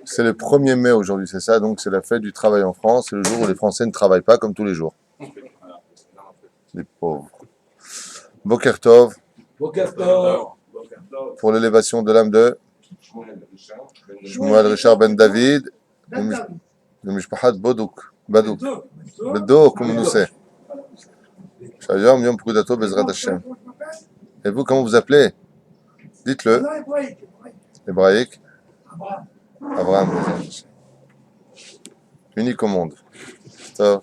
C'est le 1er mai aujourd'hui, c'est ça, donc c'est la fête du travail en France, c'est le jour où les Français ne travaillent pas comme tous les jours. Les pauvres. Boker Tov, pour l'élévation de l'âme de Shmuel Richard Ben David, de Mishpahat Bodouk, Bedouk, comme on sait. Shalom, Yom Prudato, Bezrat Hashem. Et vous, comment vous appelez? Dites-le. Hébraïque. Abraham. Unique au monde. Tov.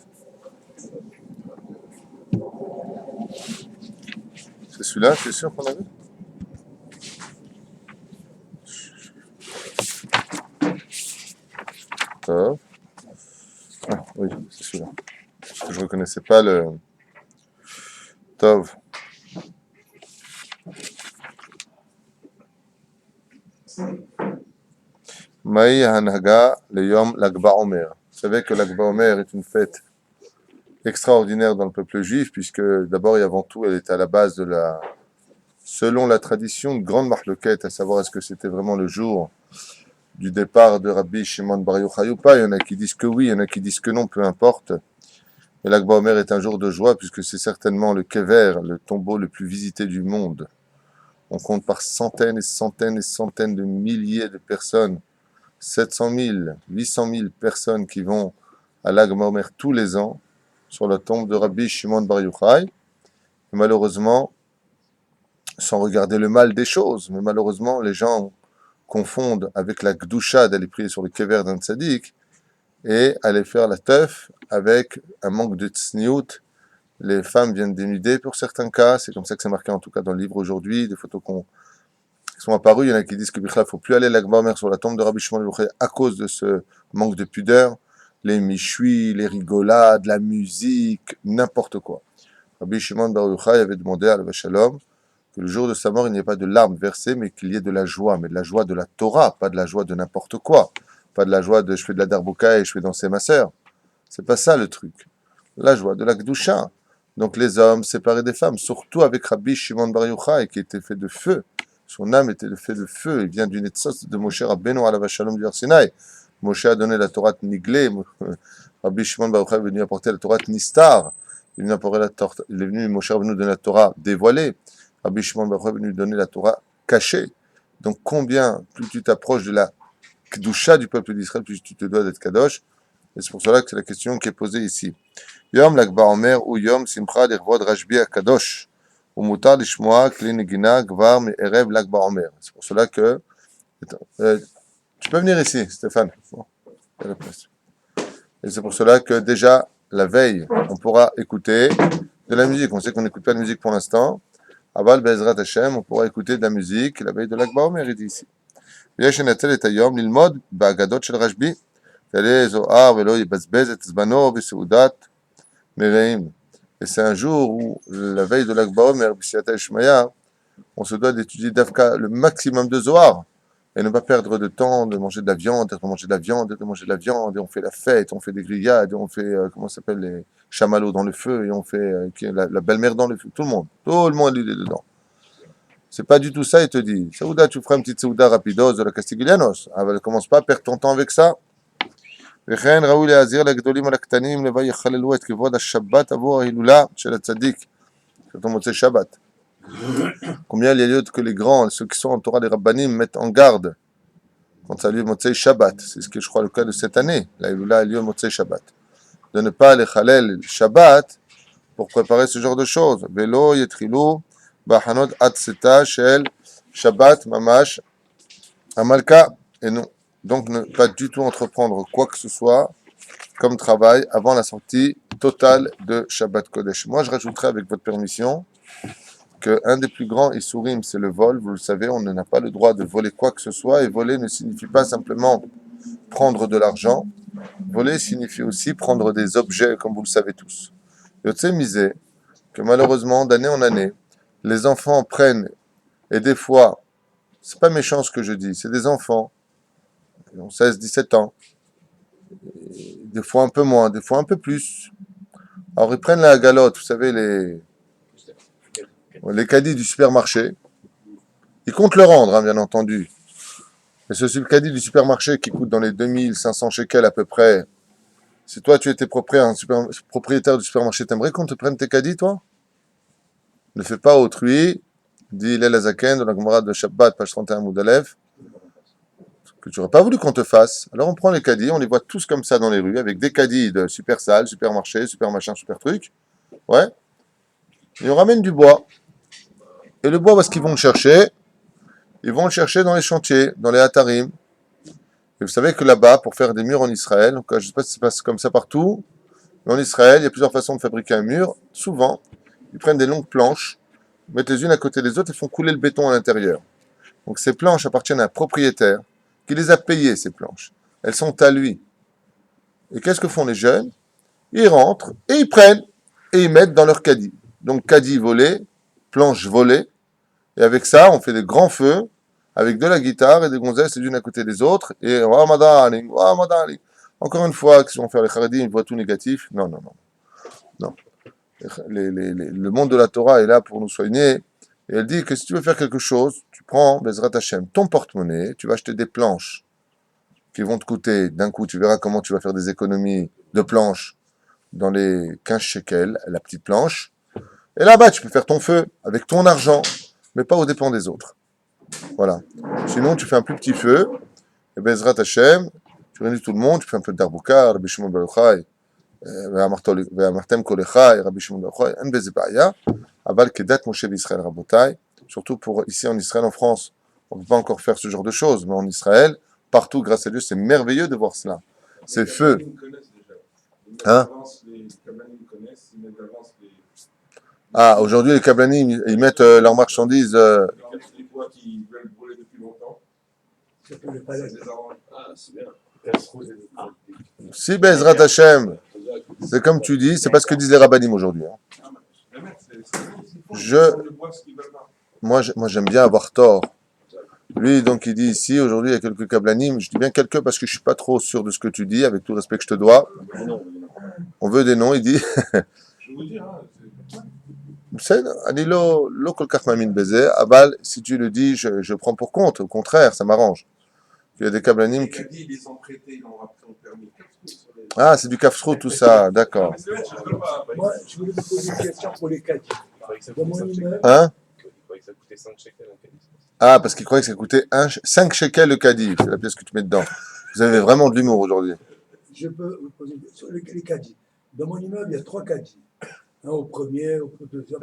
C'est celui-là, tu es sûr qu'on a vu? Tov. Ah, oui, c'est celui-là. Je ne reconnaissais pas le... Tov. Maï Hanhaga, le Yom Lagba Omer. Vous savez que Lagba Omer est une fête extraordinaire dans le peuple juif, puisque d'abord et avant tout, elle est à la base de la, selon la tradition, une grande marloquette, à savoir est-ce que c'était vraiment le jour du départ de Rabbi Shimon Bar Yochai ou pas. Il y en a qui disent que oui, il y en a qui disent que non, peu importe. Mais Lagba Omer est un jour de joie, puisque c'est certainement le kever, le tombeau le plus visité du monde. On compte par centaines et centaines et centaines de milliers de personnes, 700 000, 800 000 personnes qui vont à Lagba Omer tous les ans sur la tombe de Rabbi Shimon Bar Yochai. Malheureusement, sans regarder le mal des choses, mais malheureusement, les gens confondent avec la gdusha d'aller prier sur le kever d'un tzaddik et aller faire la teuf avec un manque de tsniout. Les femmes viennent dénuder pour certains cas, c'est comme ça que c'est marqué en tout cas dans le livre aujourd'hui, des photos qui sont apparues. Il y en a qui disent que Bichlal, il ne faut plus aller à Lagba Omer sur la tombe de Rabbi Shimon Bar Yochai à cause de ce manque de pudeur, les michui, les rigolades, la musique, n'importe quoi. Rabbi Shimon Bar Yochai avait demandé à Alav Shalom que le jour de sa mort, il n'y ait pas de larmes versées, mais qu'il y ait de la joie, mais de la joie de la Torah, pas de la joie de n'importe quoi, pas de la joie de je fais de la darbouka et je fais danser ma sœur. C'est pas ça le truc. La joie de la Kedusha. Donc les hommes séparés des femmes, surtout avec Rabbi Shimon Bar Yochai, qui était fait de feu. Son âme était fait de feu. Il vient d'une etzos de Moshe Rabbeinu Alav Shalom du Har Sinaï. Moshe a donné la Torah Niglé. Rabbi Shimon Bar Yochai est venu apporter la Torah Nistar. Il est venu, Moshe Rabbeinu donner la Torah dévoilée. Rabbi Shimon Bar Yochai est venu donner la Torah cachée. Donc combien plus tu t'approches de la Kedusha du peuple d'Israël, plus tu te dois d'être Kadosh. Et c'est pour cela que c'est la question qui est posée ici. Yom Lagba Omer ou Yom Simcha l'Irvod Rashbi Kadosh. Ou Mutar Lishmoa Kli Negina Gvar Me'erev Lagba Omer. C'est pour cela que... tu peux venir ici, Stéphane. Bon, et c'est pour cela que déjà, la veille, on pourra écouter de la musique. On sait qu'on n'écoute pas de musique pour l'instant. Aval Bezrat Hashem, on pourra écouter de la musique. La veille de Lagba Omer, il dit ici. ויש לנצל את היום ללמוד באגדות של רשב"י. תעלה זוהר ולא יבזבז את זמנו בסעודת מרעים. Et c'est un jour où, la veille de l'Akba Omer, B'Siyata Ishmaya, on se doit d'étudier d'Afka le maximum de Zohar et ne pas perdre de temps de manger de la viande, de manger de la viande, de manger de la viande, et on fait la fête, on fait des grillades, et on fait, comment ça s'appelle, les chamallows dans le feu, et on fait la belle-mère dans le feu. Tout le monde il est dedans. C'est pas du tout ça, il te dit. Saouda, tu feras une petite Saouda rapidos de la Castiglianos. Ah, ne commence pas à perdre ton temps avec ça. וכן ראוי להזהיר לגדולים על הקטנים לבל יחללו את כבוד השבת עבור ההילולה של הצדיק. C'est ton motze Shabbat. Combien il y a lieu que les grands, ceux qui sont en Torah, les rabbanim, mettent en garde quand ça a lieu motze Shabbat. C'est ce que je crois le cas de cette année. La Hilula a lieu motze Shabbat. De ne pas les chalel Shabbat pour préparer ce genre de choses. Velo yetchilu b'hanot atzeta shel Shabbat mamash amalka. Et non. Donc ne pas du tout entreprendre quoi que ce soit comme travail avant la sortie totale de Shabbat Kodesh. Moi, je rajouterai avec votre permission qu'un des plus grands Issourim, c'est le vol. Vous le savez, on n'a pas le droit de voler quoi que ce soit. Et voler ne signifie pas simplement prendre de l'argent. Voler signifie aussi prendre des objets, comme vous le savez tous. Yotse misé que malheureusement, d'année en année, les enfants prennent, et des fois, c'est pas méchant ce que je dis, c'est des enfants, ils ont 16, 17 ans, des fois un peu moins, des fois un peu plus. Alors ils prennent la galotte, vous savez, les caddies du supermarché, ils comptent le rendre, hein, bien entendu. Et ce caddie du supermarché qui coûte dans les 2500 shekels à peu près, si toi tu étais propriétaire du supermarché, t'aimerais qu'on te prenne tes caddies, toi? Ne fais pas autrui, dit Hillel Azaken dans la Gemara de Shabbat, page 31 Moudalev, que tu n'aurais pas voulu qu'on te fasse. Alors on prend les caddies, on les voit tous comme ça dans les rues, avec des caddies de super salles, supermarché, super machin, super truc. Ouais. Et on ramène du bois. Et le bois, où est-ce qu'ils vont le chercher? Ils vont le chercher dans les chantiers, dans les hatarim. Et vous savez que là-bas, pour faire des murs en Israël, donc, je ne sais pas si ça se passe comme ça partout, mais en Israël, il y a plusieurs façons de fabriquer un mur. Souvent, ils prennent des longues planches, mettent les unes à côté des autres et font couler le béton à l'intérieur. Donc ces planches appartiennent à un propriétaire qui les a payées, ces planches. Elles sont à lui. Et qu'est-ce que font les jeunes? Ils rentrent et ils prennent et ils mettent dans leur caddie. Donc caddie volé, planche volée. Et avec ça, on fait des grands feux avec de la guitare et des gonzesses les unes à côté des autres. Et oh, madame, oh, madame. Encore une fois, qu'est-ce qu'ils vont faire les Kharadim? Ils voient tout négatif. Non, non, non. Non. Le monde de la Torah est là pour nous soigner. Et elle dit que si tu veux faire quelque chose, tu prends Bezrat Hashem, ton porte-monnaie, tu vas acheter des planches qui vont te coûter, d'un coup, tu verras comment tu vas faire des économies de planches dans les 15 shekels, la petite planche. Et là-bas, tu peux faire ton feu avec ton argent, mais pas aux dépens des autres. Voilà. Sinon, tu fais un plus petit feu, et Bezrat Hashem, tu réunis tout le monde, tu fais un peu de darbouka, Rabbi Shimon Bar Yochai, ואמרתם כל אחי, רבי שמעון בר יוחאי, אין בזה בעיה, אבל כדת משה וישראל רבותיי, surtout pour ici en Israël, en France, on ne peut pas encore faire ce genre de choses, mais en Israël, partout, grâce à Dieu, c'est merveilleux de voir cela. C'est feu. Hein? Ah, aujourd'hui, les Kablanim, ils mettent leurs marchandises. Si Bezrat Hashem, c'est comme tu dis, c'est pas ce que disent les rabbinim aujourd'hui. Hein. Moi, j'aime bien avoir tort. Lui, donc, il dit ici, aujourd'hui, il y a quelques kablanim. Je dis bien quelques parce que je suis pas trop sûr de ce que tu dis, avec tout le respect que je te dois. On veut des noms, il dit. Je vous dis, si tu le dis, je prends pour compte. Au contraire, ça m'arrange. Il y a des kablanim qui. Ah, c'est du kafsrou, tout ça, d'accord. Moi, je voulais vous poser une question pour les caddies. Hein? Ah, parce qu'il croyait que ça coûtait 5 shekels le caddie, c'est la pièce que tu mets dedans. Vous avez vraiment de l'humour aujourd'hui. Je peux vous poser une question sur les caddies. Dans mon immeuble, il y a 3 caddies. Un au premier, au deuxième.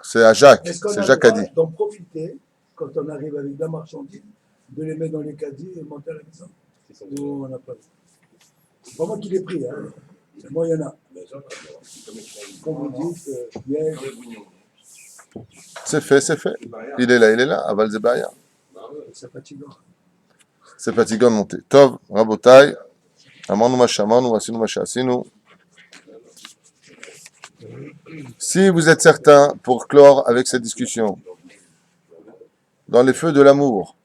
C'est à Jacques, c'est Jacques Caddy. D'en profiter, quand on arrive avec de la marchandise, de les mettre dans les caddies et monter à la maison. Nous, on n'a pas. C'est pas moi qui l'ai pris, hein. Moi, il y en a. Comme vous dites, hier. C'est fait, c'est fait. Il est là, Aval Zebaya. C'est fatigant. C'est fatigant de monter. Tov, Rabotai, Amanu Mashamanu, Asinu Mashasinu. Si vous êtes certain, pour clore avec cette discussion, dans les feux de l'amour,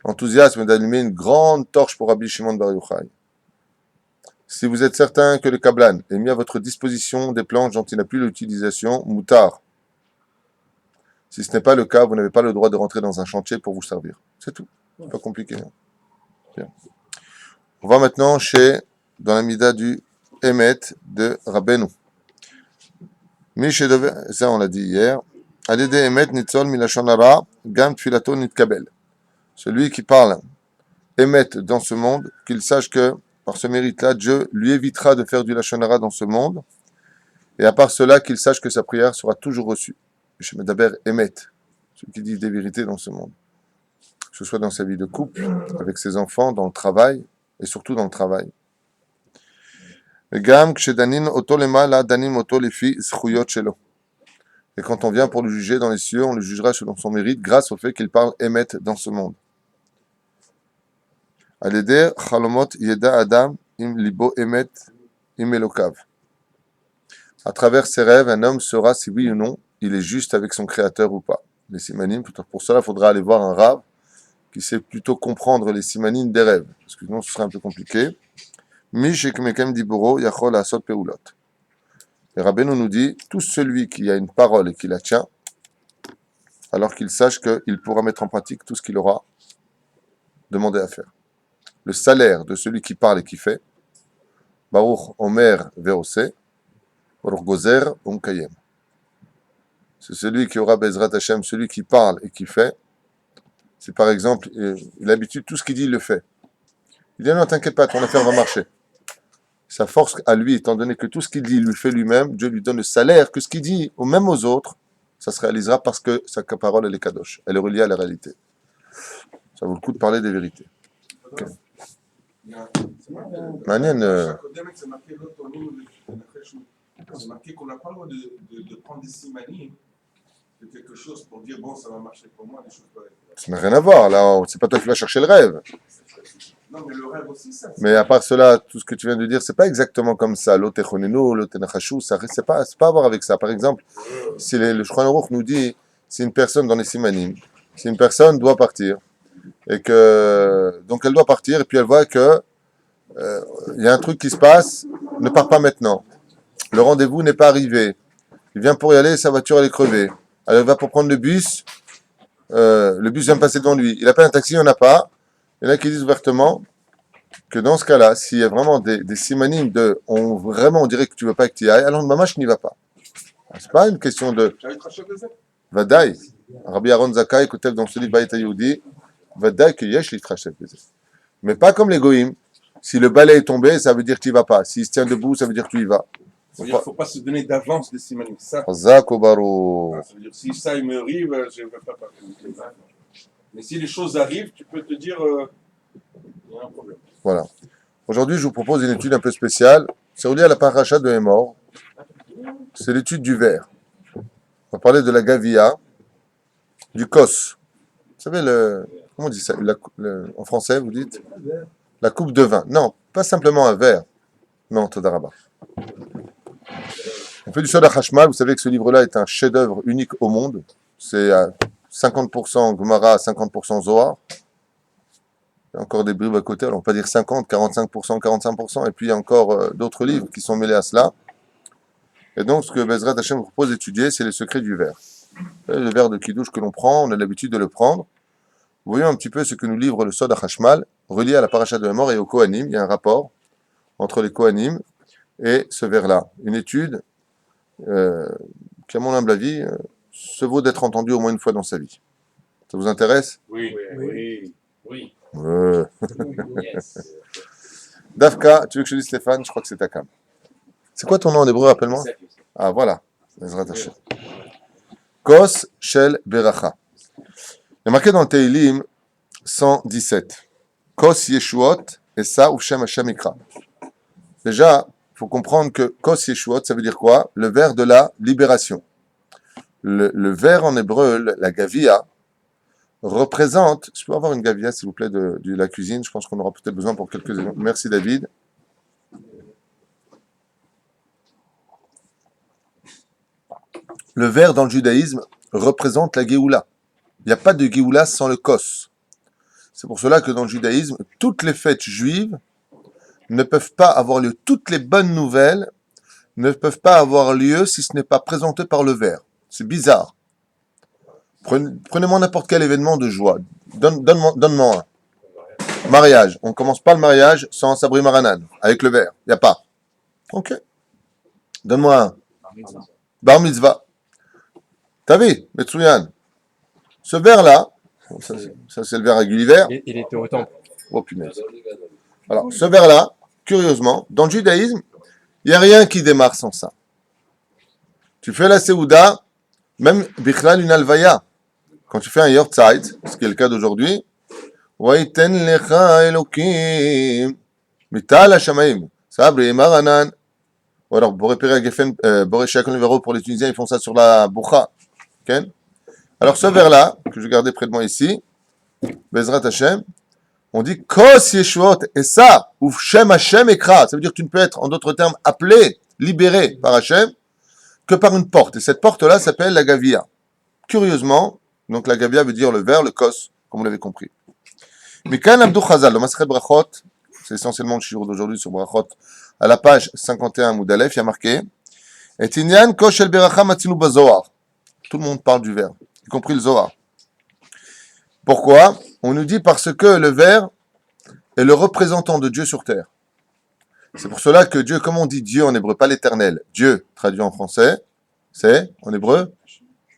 enthousiasme d'allumer une grande torche pour Rabbi Shimon Bar Yochai. Si vous êtes certain que le Kablan ait mis à votre disposition des planches dont il n'a plus l'utilisation, moutard. Si ce n'est pas le cas, vous n'avez pas le droit de rentrer dans un chantier pour vous servir. C'est tout. C'est pas compliqué. Hein. Bien. On va maintenant dans la mida du Emet de Rabbeinu. Ça on l'a dit hier. Alede Emet nitzol milashon hara, gam tfilato nitkabel. Celui qui parle Emet dans ce monde, qu'il sache que par ce mérite-là, Dieu lui évitera de faire du lashon hara dans ce monde. Et à part cela, qu'il sache que sa prière sera toujours reçue. Je me d'abord Emet, celui qui dit des vérités dans ce monde. Que ce soit dans sa vie de couple, avec ses enfants, dans le travail, et surtout dans le travail. Et quand on vient pour le juger dans les cieux, on le jugera selon son mérite, grâce au fait qu'il parle Emet dans ce monde. À travers ses rêves, un homme saura si oui ou non il est juste avec son créateur ou pas. Les simanim, pour cela, il faudra aller voir un rave qui sait plutôt comprendre les simanim des rêves, parce que sinon ce serait un peu compliqué. Et Rabbeinu nous dit, tout celui qui a une parole et qui la tient, alors qu'il sache qu'il pourra mettre en pratique tout ce qu'il aura demandé à faire. Le salaire de celui qui parle et qui fait, Baruch Omer Ve'oseh, Baruch Gozer Umkayem. C'est celui qui aura Bezrat Hashem, celui qui parle et qui fait. C'est par exemple, il a l'habitude, tout ce qu'il dit, il le fait. Il dit non, t'inquiète pas, ton affaire va marcher. Sa force à lui, étant donné que tout ce qu'il dit, il le fait lui-même, Dieu lui donne le salaire que ce qu'il dit, ou même aux autres, ça se réalisera parce que sa parole, elle est kadosh. Elle est reliée à la réalité. Ça vaut le coup de parler des vérités. Okay. מעניין. הקודמת זה מראה לא טוענים לנחש, זה מראה qu'on n'a pas le droit de prendre des simanim de quelque chose pour dire bon ça va marcher pour moi, des choses pareilles. Ça n'a rien à voir, là, c'est pas toi qui vas chercher le rêve. Non mais le rêve aussi ça. Mais à part cela, tout ce que tu viens de dire, c'est pas exactement comme ça. L'otechonenu, l'otenachashu, ça c'est pas à voir avec ça. Par exemple, si le Shulchan Aruch nous dit, si une personne dans les simanim, si une personne doit partir, et que donc elle doit partir et puis elle voit que il y a un truc qui se passe, ne pars pas maintenant. Le rendez-vous n'est pas arrivé. Il vient pour y aller, sa voiture elle est crevée. Elle va pour prendre le bus vient de passer devant lui. Il appelle un taxi, il n'y en a pas. Il y en a qui disent ouvertement que dans ce cas-là, s'il y a vraiment des simanim on dirait que tu ne veux pas que tu y ailles, alors mamash n'y va pas. C'est pas une question de Vadaï. Rabbi Aaron Zakai écoute dans ce livre Bayit Yehudi, Vadaï que yesh litrachet beze. Mais pas comme les goïms. Si le balai est tombé, ça veut dire que tu n'y vas pas. S'il se tient debout, ça veut dire que tu y vas. Il ne faut pas se donner d'avance des simanim. Ça veut dire si ça il me arrive, je ne vais pas partir. Mais si les choses arrivent, tu peux te dire il y a un problème. Voilà. Aujourd'hui, je vous propose une étude un peu spéciale. C'est relié à la paracha de Hémor. C'est l'étude du verre. On va parler de la gavia, du kos. Vous savez, comment on dit ça en français, vous dites la coupe de vin. Non, pas simplement un verre. Non, Todaraba. On fait du soda Hashmal. Vous savez que ce livre-là est un chef-d'œuvre unique au monde. C'est à 50% Gemara, 50% Zohar. Il y a encore des bribes à côté. Alors on ne peut pas dire 50, 45%, 45%. Et puis il y a encore d'autres livres qui sont mêlés à cela. Et donc, ce que Bezrat Hashem vous propose d'étudier, c'est les secrets du verre. Le verre de Kiddush que l'on prend, on a l'habitude de le prendre. Voyons un petit peu ce que nous livre le Sod HaChashmal, relié à la paracha de Hémor et au Kohanim. Il y a un rapport entre les Kohanim et ce verre-là. Une étude qui, à mon humble avis, se vaut d'être entendue au moins une fois dans sa vie. Ça vous intéresse? Oui. Davka, tu veux que je dise Stéphane? Je crois que c'est Takam. C'est quoi ton nom en hébreu, rappelle-moi? Ah, voilà. Bezrat Hashem. Kos Shel Beracha. Il y a marqué dans le Teilim 117. Kos Yeshuot et ça ou Shem Hashem Ikra. Déjà, il faut comprendre que Kos Yeshuot, ça veut dire quoi? Le verre de la libération. Le verre en hébreu, la gavia, représente. Je peux avoir une gavia, s'il vous plaît, de la cuisine? Je pense qu'on aura peut-être besoin pour quelques exemples. Merci, David. Le verre dans le judaïsme représente la Géoula. Il n'y a pas de Géoula sans le Kos. C'est pour cela que dans le judaïsme, toutes les fêtes juives ne peuvent pas avoir lieu. Toutes les bonnes nouvelles ne peuvent pas avoir lieu si ce n'est pas présenté par le verre. C'est bizarre. Prenez-moi n'importe quel événement de joie. Donne-moi un. Mariage. On ne commence pas le mariage sans Sabri Maranan, avec le verre. Il n'y a pas. Ok. Donne-moi un. Bar mitzvah. T'as vu, Metsuyan? Ce verre-là, ça c'est le verre à Gulliver. Il était au temple. Oh punaise. Alors, ce verre-là, curieusement, dans le judaïsme, il n'y a rien qui démarre sans ça. Tu fais la Seouda, même Bichlal une alvaya. Quand tu fais un Yortzeit, ce qui est le cas d'aujourd'hui, Waiten lecha Elokim, Mital Hashamaim, Sabri Maranan. Ou alors, Boré Geffen, Boré Shakon Levero pour les Tunisiens, ils font ça sur la Boucha. Okay? Alors, ce verre-là, que je gardais près de moi ici, Bezrat Hashem, on dit Kos Yeshuot, et ça, ou Shem Hashem Ekra, ça veut dire que tu ne peux être, en d'autres termes, appelé, libéré par Hashem, que par une porte. Et cette porte-là s'appelle la Gavia. Curieusement, donc la Gavia veut dire le verre, le Kos, comme vous l'avez compris. Mikan Abdou Chazal, le Masechet Brachot, c'est essentiellement le shiur d'aujourd'hui sur Brachot, à la page 51 Moudalef, il y a marqué Et Inyan Kosh El Beracha Matzinu Bazohar. Tout le monde parle du verre. y compris le Zohar. Pourquoi? On nous dit parce que le verre est le représentant de Dieu sur terre. C'est pour cela que Dieu, comme on dit Dieu en hébreu, pas l'éternel. Dieu, traduit en français, c'est, en hébreu,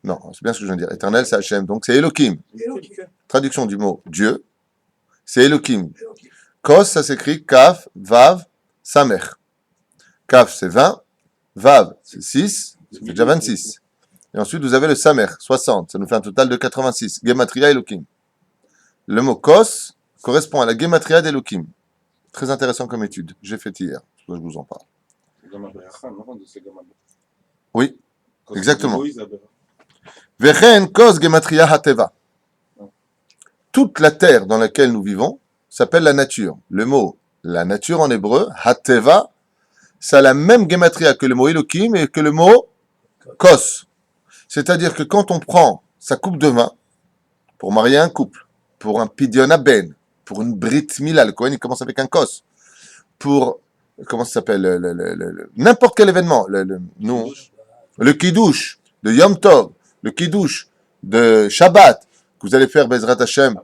non, c'est bien ce que je viens de dire. Éternel, c'est Hachem. Donc c'est Elohim. Traduction du mot Dieu, c'est Elohim. Kos, ça s'écrit Kaf, Vav, Samer. Kaf, c'est 20. Vav, c'est 6. Ça fait déjà 26. Et ensuite, vous avez le Samer, 60. Ça nous fait un total de 86. Gematria Elohim. Le mot Kos correspond à la Gematria d'Elohim. Très intéressant comme étude. J'ai fait hier. Je vous en parle. Oui, exactement. Vechen Kos Gematria Hateva. Toute la terre dans laquelle nous vivons s'appelle la nature. Le mot la nature en hébreu, Hateva, ça a la même gematria que le mot Elohim et que le mot Kos. C'est-à-dire que quand on prend sa coupe de vin pour marier un couple, pour un pidyon aben, pour une brit mila, le Kohen il commence avec un Kos, pour, comment ça s'appelle, n'importe quel événement, le kiddush de Yom Tov, le kiddush de Shabbat, que vous allez faire Bezrat Hashem,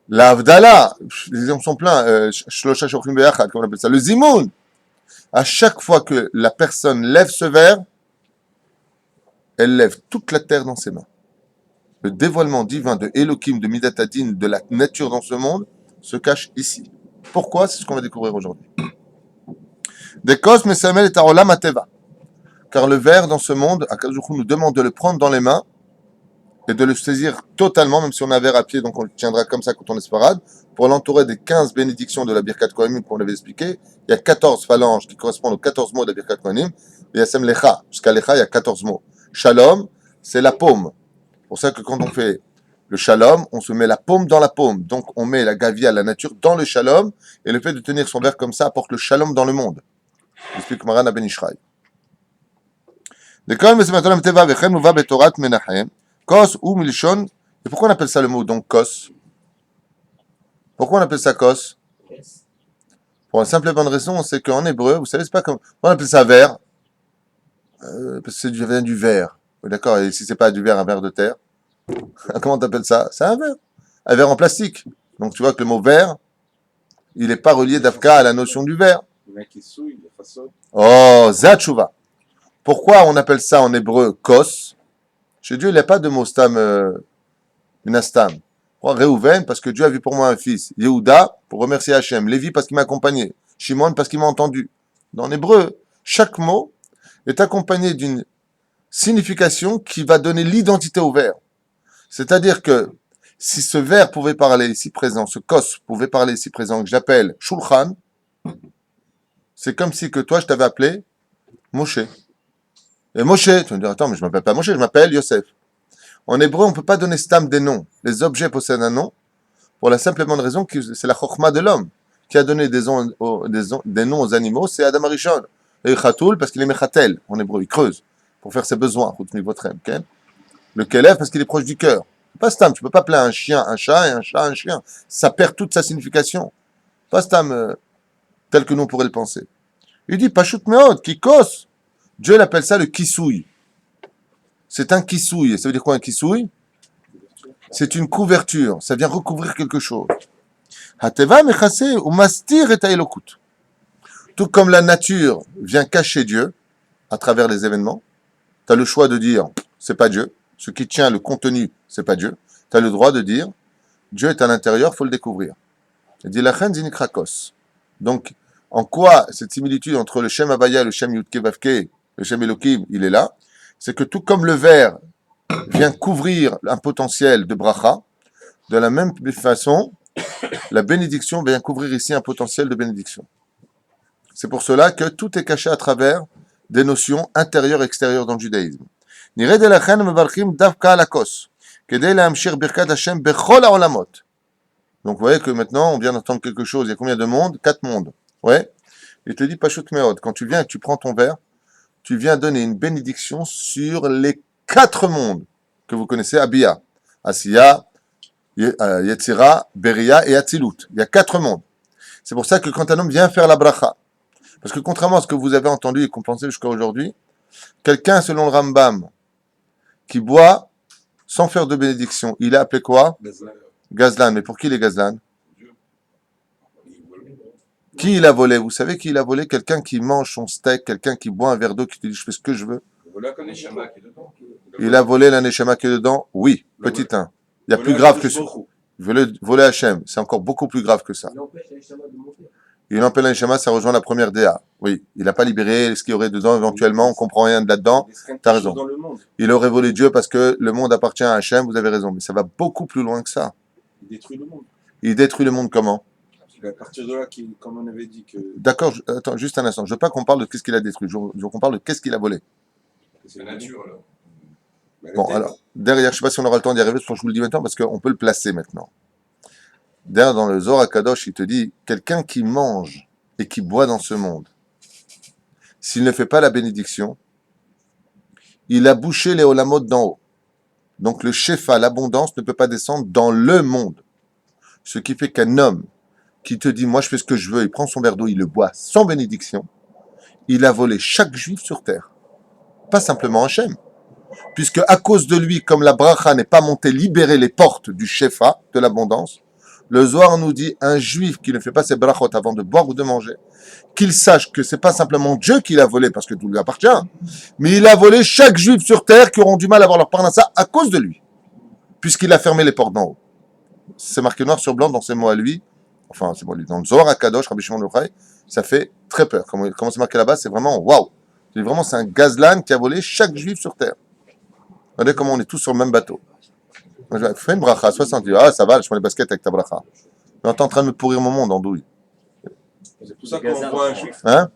la Havdalah, les exemples sont pleins, Shlosha Shochim Beyachad, comme on appelle ça, le Zimoun. À chaque fois que la personne lève ce verre, elle lève toute la terre dans ses mains. Le dévoilement divin de Elohim, de Midat Hadin, de la nature dans ce monde, se cache ici. Pourquoi? C'est ce qu'on va découvrir aujourd'hui. Dekos Mesamel et Tarolam Ateva. Car le verre dans ce monde, Akadosh Baruch Hu nous demande de le prendre dans les mains et de le saisir totalement, même si on a un verre à pied, donc on le tiendra comme ça quand on est sparade, pour l'entourer des 15 bénédictions de la Birkat Kohanim qu'on avait expliqué. Il y a 14 phalanges qui correspondent aux 14 mots de la Birkat Kohanim. Et Yasem Lecha, jusqu'à Lecha, il y a 14 mots. Shalom, c'est la paume. C'est pour ça que quand on fait le Shalom, on se met la paume dans la paume. Donc on met la Gavia, la nature, dans le Shalom. Et le fait de tenir son verre comme ça apporte le Shalom dans le monde. Explique Maran Ben Ishraï. Et pourquoi on appelle ça le mot donc Kos? Pourquoi on appelle ça Kos? Pour une simple et bonne raison, c'est qu'en hébreu, vous savez, c'est pas comme. On appelle ça verre, parce que ça vient du verre. Oui, d'accord, et si c'est pas du verre, un verre de terre, comment t'appelles ça? C'est un verre en plastique. Donc tu vois que le mot verre, il n'est pas relié d'Afka à la notion du verre. Oh, Zatshuva. Pourquoi on appelle ça en hébreu Kos? Chez Dieu, il n'y a pas de mot stam, minastam. Réhouven, parce que Dieu a vu pour moi un fils. Yehuda, pour remercier Hachem. Lévi, parce qu'il m'a accompagné. Shimon, parce qu'il m'a entendu. Dans l'hébreu, chaque mot est accompagné d'une signification qui va donner l'identité au verre. C'est-à-dire que si ce verre pouvait parler ici présent, ce Kos pouvait parler ici présent, que j'appelle Shulchan, c'est comme si que toi, je t'avais appelé Moshe. Et Moshe, tu vas me dire, attends, mais je ne m'appelle pas Moshe, je m'appelle Yosef. En hébreu, on ne peut pas donner stam des noms. Les objets possèdent un nom pour la simple et bonne raison que c'est la chokhma de l'homme qui a donné des noms aux animaux, c'est Adam Arishon. Et Khatoul, parce qu'il est mechatel, en hébreu, il creuse pour faire ses besoins. Le Kelev, parce qu'il est proche du cœur. Pas stam, tu ne peux pas appeler un chien un chat et un chat un chien. Ça perd toute sa signification. Pas stam tel que nous on pourrait le penser. Il dit, Pashut Meod, Kikos. Dieu l'appelle ça le kisouille. C'est un kisouille. Ça veut dire quoi un kisouille? C'est une couverture. Ça vient recouvrir quelque chose. Hateva mechase ou mastir et elokut. Tout comme la nature vient cacher Dieu à travers les événements, tu as le choix de dire c'est pas Dieu. Ce qui tient le contenu, c'est pas Dieu. Tu as le droit de dire Dieu est à l'intérieur, faut le découvrir. Il dit la chen zinikrakos. Donc, en quoi cette similitude entre le Shem Havaya et le Shem Yudke Vavke, le Shem Elohim, il est là? C'est que tout comme le verre vient couvrir un potentiel de bracha, de la même façon, la bénédiction vient couvrir ici un potentiel de bénédiction. C'est pour cela que tout est caché à travers des notions intérieures et extérieures dans le judaïsme. Donc vous voyez que maintenant on vient d'entendre quelque chose. Il y a combien de mondes? 4 mondes. Ouais. Il te dit Pashut Meod. Quand tu viens et que tu prends ton verre, tu viens donner une bénédiction sur les 4 mondes que vous connaissez, Abia, Asiya, Yetzira, Beria et Atzilut. Il y a 4 mondes. C'est pour ça que quand un homme vient faire la bracha, parce que contrairement à ce que vous avez entendu et compensé jusqu'à aujourd'hui, quelqu'un, selon le Rambam, qui boit sans faire de bénédiction, il a appelé quoi? Gazlan. Mais pour qui les Gazlan? Qui il a volé? Vous savez qui il a volé? Quelqu'un qui mange son steak, quelqu'un qui boit un verre d'eau, qui te dit je fais ce que je veux. Il a volé la Neshama qui est dedans? Oui, petit 1. Il y a plus grave que ça. Voler Hachem, c'est encore beaucoup plus grave que ça. Il empêche la Neshama, ça rejoint la première DA. Oui, il n'a pas libéré ce qu'il y aurait dedans éventuellement, on comprend rien de là-dedans. T'as raison. Il aurait volé Dieu parce que le monde appartient à Hachem, vous avez raison, mais ça va beaucoup plus loin que ça. Il détruit le monde. Il détruit le monde comment? À partir de là, comme on avait dit que... D'accord, attends, juste un instant. Je veux pas qu'on parle de qu'est-ce qu'il a détruit, je veux qu'on parle de qu'est-ce qu'il a volé. C'est la nature, alors. Bon, alors, derrière, je sais pas si on aura le temps d'y arriver, je vous le dis maintenant parce qu'on peut le placer maintenant. Derrière, dans le Zohar HaKadosh, il te dit, quelqu'un qui mange et qui boit dans ce monde, s'il ne fait pas la bénédiction, il a bouché les olamot d'en haut. Donc le shefa, l'abondance, ne peut pas descendre dans le monde. Ce qui fait qu'un homme qui te dit, moi je fais ce que je veux, il prend son verre d'eau, il le boit sans bénédiction, il a volé chaque juif sur terre. Pas simplement Hachem. Puisque à cause de lui, comme la bracha n'est pas montée libérer les portes du shefa, de l'abondance, le Zohar nous dit, un juif qui ne fait pas ses brachot avant de boire ou de manger, qu'il sache que c'est pas simplement Dieu qui l'a volé, parce que tout lui appartient, mais il a volé chaque juif sur terre qui auront du mal à avoir leur parnassa à cause de lui, puisqu'il a fermé les portes d'en haut. C'est marqué noir sur blanc dans ses mots à lui, enfin, c'est moi lui, dans le Zohar HaKadosh, Rabbi Shimon Yochai, ça fait très peur. Comment c'est marqué là-bas, c'est vraiment waouh. C'est un gazlan qui a volé chaque juif sur terre. Regardez comment on est tous sur le même bateau. Fais une bracha, 70. Ah, ça va, je prends les baskets avec ta bracha. Mais t'es en train de me pourrir mon monde, andouille. C'est pour ça qu'on voit un juif. Hein?